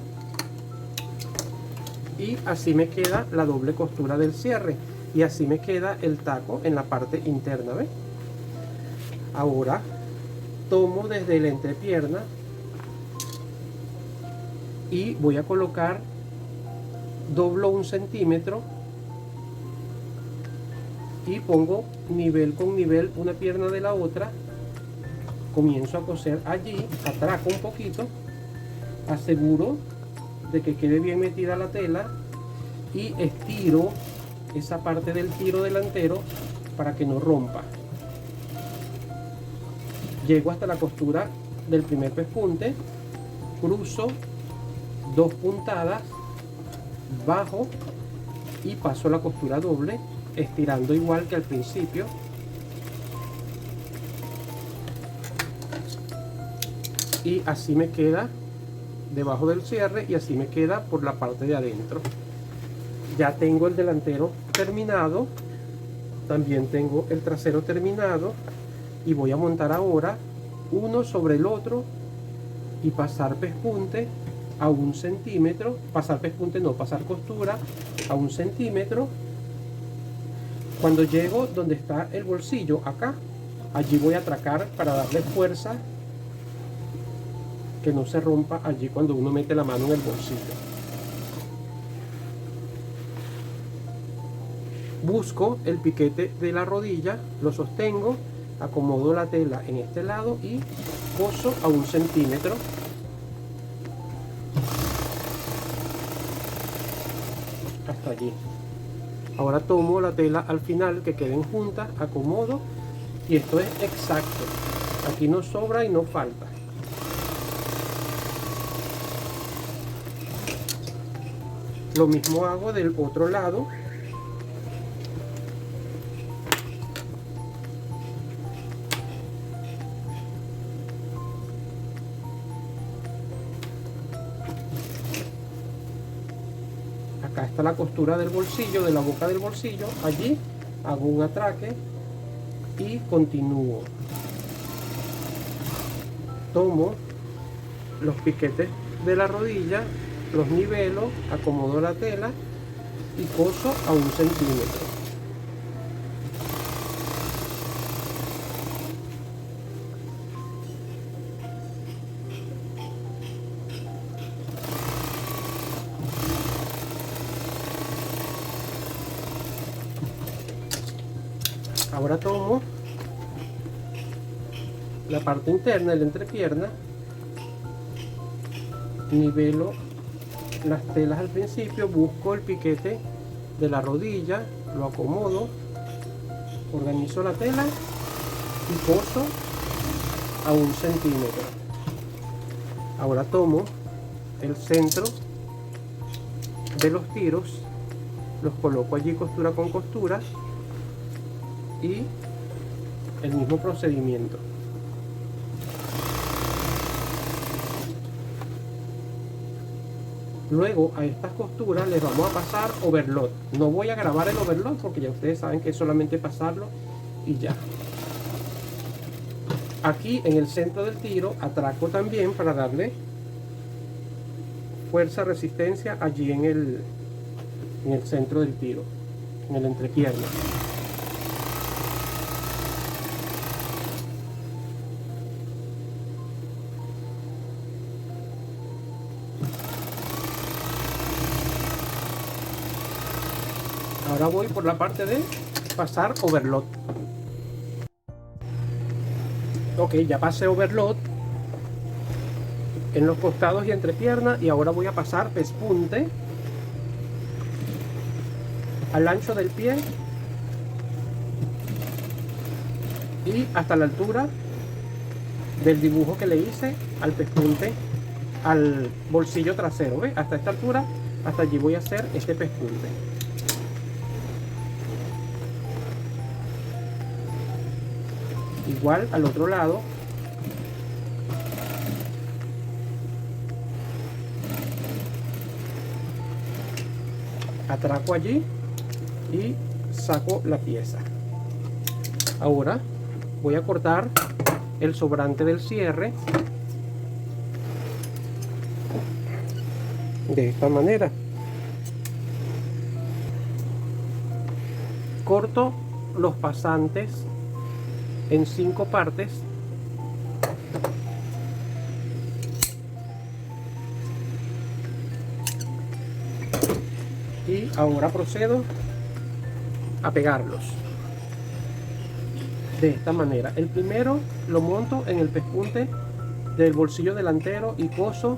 y así me queda la doble costura del cierre y así me queda el taco en la parte interna, ¿ves? Ahora tomo desde la entrepierna y voy a colocar, doblo 1 centímetro y pongo nivel con nivel una pierna de la otra. Comienzo a coser allí, atraco un poquito, aseguro de que quede bien metida la tela y estiro esa parte del tiro delantero para que no rompa. Llego hasta la costura del primer pespunte, cruzo 2 puntadas, bajo y paso la costura doble, estirando igual que al principio. Y así me queda debajo del cierre y así me queda por la parte de adentro. Ya tengo el delantero terminado, también tengo el trasero terminado y voy a montar ahora uno sobre el otro y pasar pespunte a 1 centímetro, pasar costura a 1 centímetro. Cuando llego donde está el bolsillo, acá, allí voy a atracar para darle fuerza, que no se rompa allí cuando uno mete la mano en el bolsillo. Busco el piquete de la rodilla, lo sostengo, acomodo la tela en este lado y coso a 1 centímetro. Hasta allí. Ahora tomo la tela al final, que queden juntas, acomodo y esto es exacto. Aquí no sobra y no falta. Lo mismo hago del otro lado. Acá está la costura del bolsillo, de la boca del bolsillo. Allí hago un atraque y continúo. Tomo los piquetes de la rodilla, los nivelo, acomodo la tela y coso a 1 centímetro. Ahora tomo la parte interna de la entrepierna, nivelo las telas al principio, busco el piquete de la rodilla, lo acomodo, organizo la tela y coso a 1 centímetro. Ahora tomo el centro de los tiros, los coloco allí costura con costura y el mismo procedimiento. Luego a estas costuras les vamos a pasar overlock. No voy a grabar el overlock porque ya ustedes saben que es solamente pasarlo y ya. Aquí en el centro del tiro atraco también para darle fuerza, resistencia allí en el centro del tiro, en el entrepierna. Ahora voy por la parte de pasar overlock. Ok, ya pasé overlock en los costados y entrepierna y ahora voy a pasar pespunte al ancho del pie y hasta la altura del dibujo que le hice al pespunte, al bolsillo trasero. ¿Ve? Hasta esta altura, hasta allí voy a hacer este pespunte. Igual al otro lado. Atraco allí y saco la pieza. Ahora voy a cortar el sobrante del cierre de esta manera. Corto los pasantes en 5 partes y ahora procedo a pegarlos de esta manera. El primero lo monto en el pespunte del bolsillo delantero y coso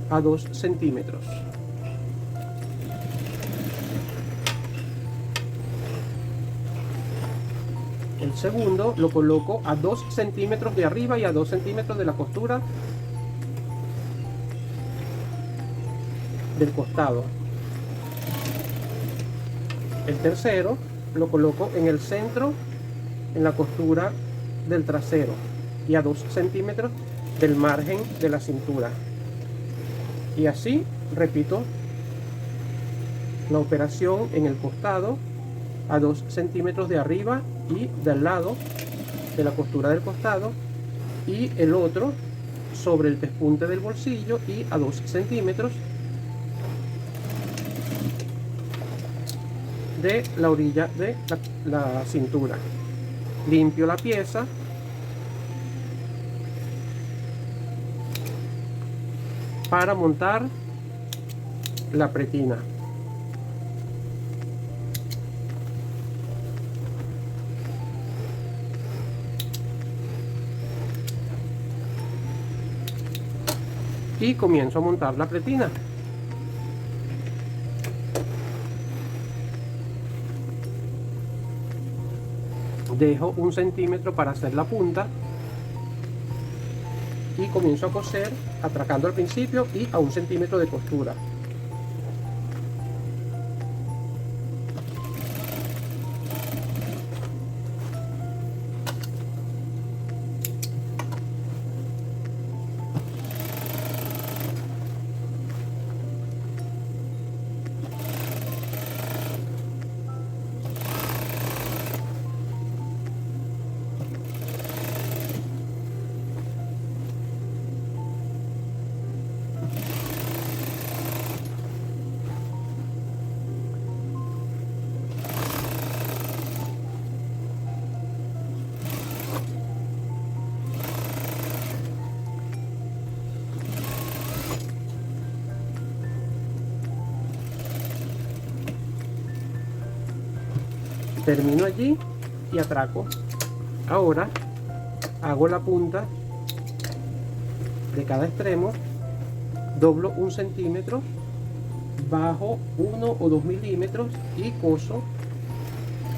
a 2 centímetros. El segundo lo coloco a 2 centímetros de arriba y a 2 centímetros de la costura del costado. El tercero lo coloco en el centro, en la costura del trasero y a 2 centímetros del margen de la cintura. Y así repito la operación en el costado a 2 centímetros de arriba y del lado de la costura del costado, y el otro sobre el pespunte del bolsillo y a 2 centímetros de la orilla de la cintura. Limpio la pieza para montar la pretina. Y comienzo a montar la pretina. Dejo 1 centímetro para hacer la punta y comienzo a coser atracando al principio y a 1 centímetro de costura. Termino allí y atraco. Ahora hago la punta de cada extremo, doblo 1 centímetro, bajo 1 o 2 milímetros y coso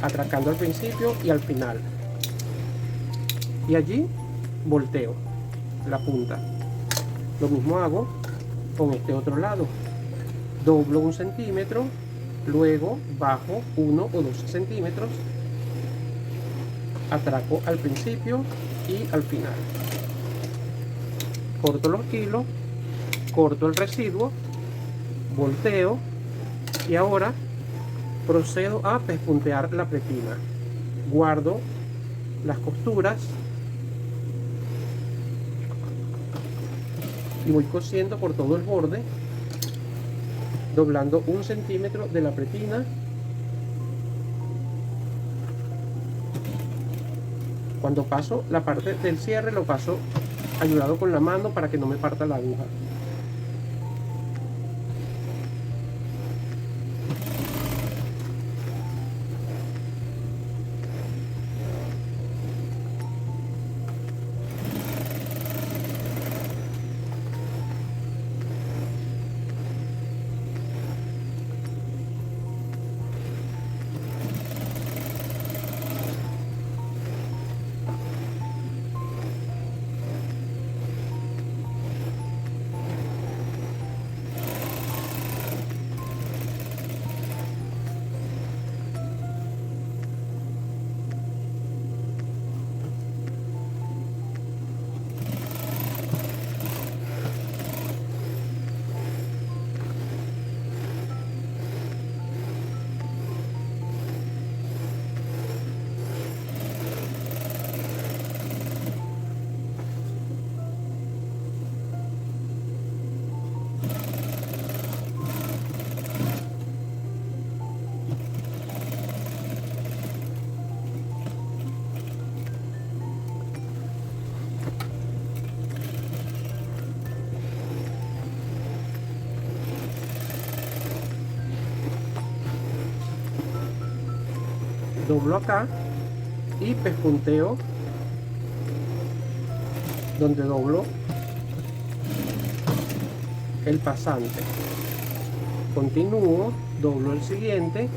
atracando al principio y al final, y allí volteo la punta. Lo mismo hago con este otro lado, doblo 1 centímetro, luego bajo 1 o 2 centímetros, atraco al principio y al final, corto los hilos, corto el residuo, volteo y ahora procedo a pespuntear la pretina. Guardo las costuras y voy cosiendo por todo el borde, doblando 1 centímetro de la pretina. Cuando paso la parte del cierre, lo paso ayudado con la mano para que no me parta la aguja. Doblo acá y pespunteo donde doblo el pasante. Continúo, doblo el siguiente,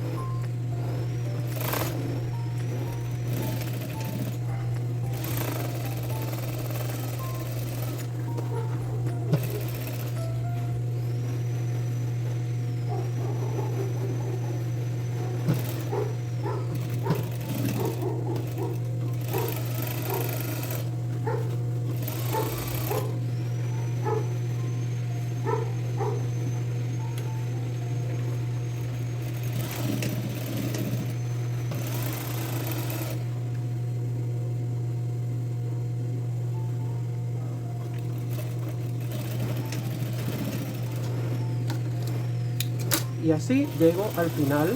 y así llego al final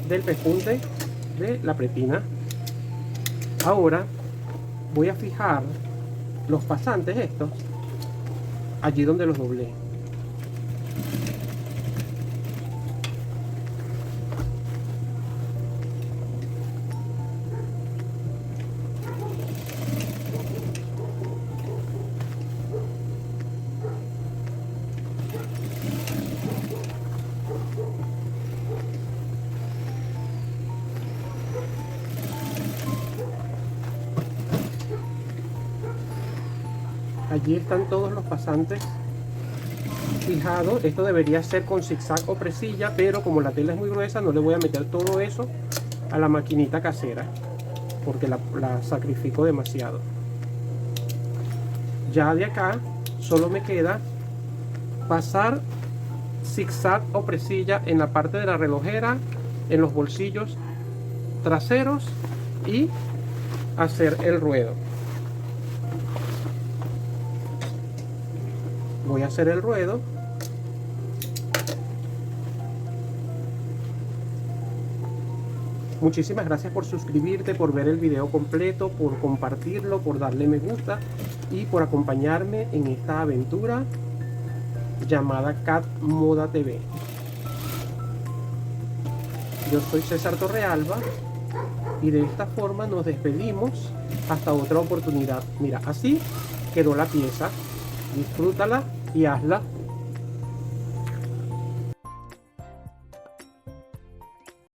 del pespunte de la pretina. Ahora voy a fijar los pasantes estos allí donde los doblé. Allí están todos los pasantes fijados. Esto debería ser con zigzag o presilla, pero como la tela es muy gruesa no le voy a meter todo eso a la maquinita casera porque la sacrifico demasiado. Ya de acá solo me queda pasar zigzag o presilla en la parte de la relojera, en los bolsillos traseros y hacer el ruedo. Voy a hacer el ruedo. Muchísimas gracias por suscribirte, por ver el video completo, por compartirlo, por darle me gusta y por acompañarme en esta aventura llamada Cat Moda TV. Yo soy César Torrealba y de esta forma nos despedimos hasta otra oportunidad. Mira, así quedó la pieza. Disfrútala y hazla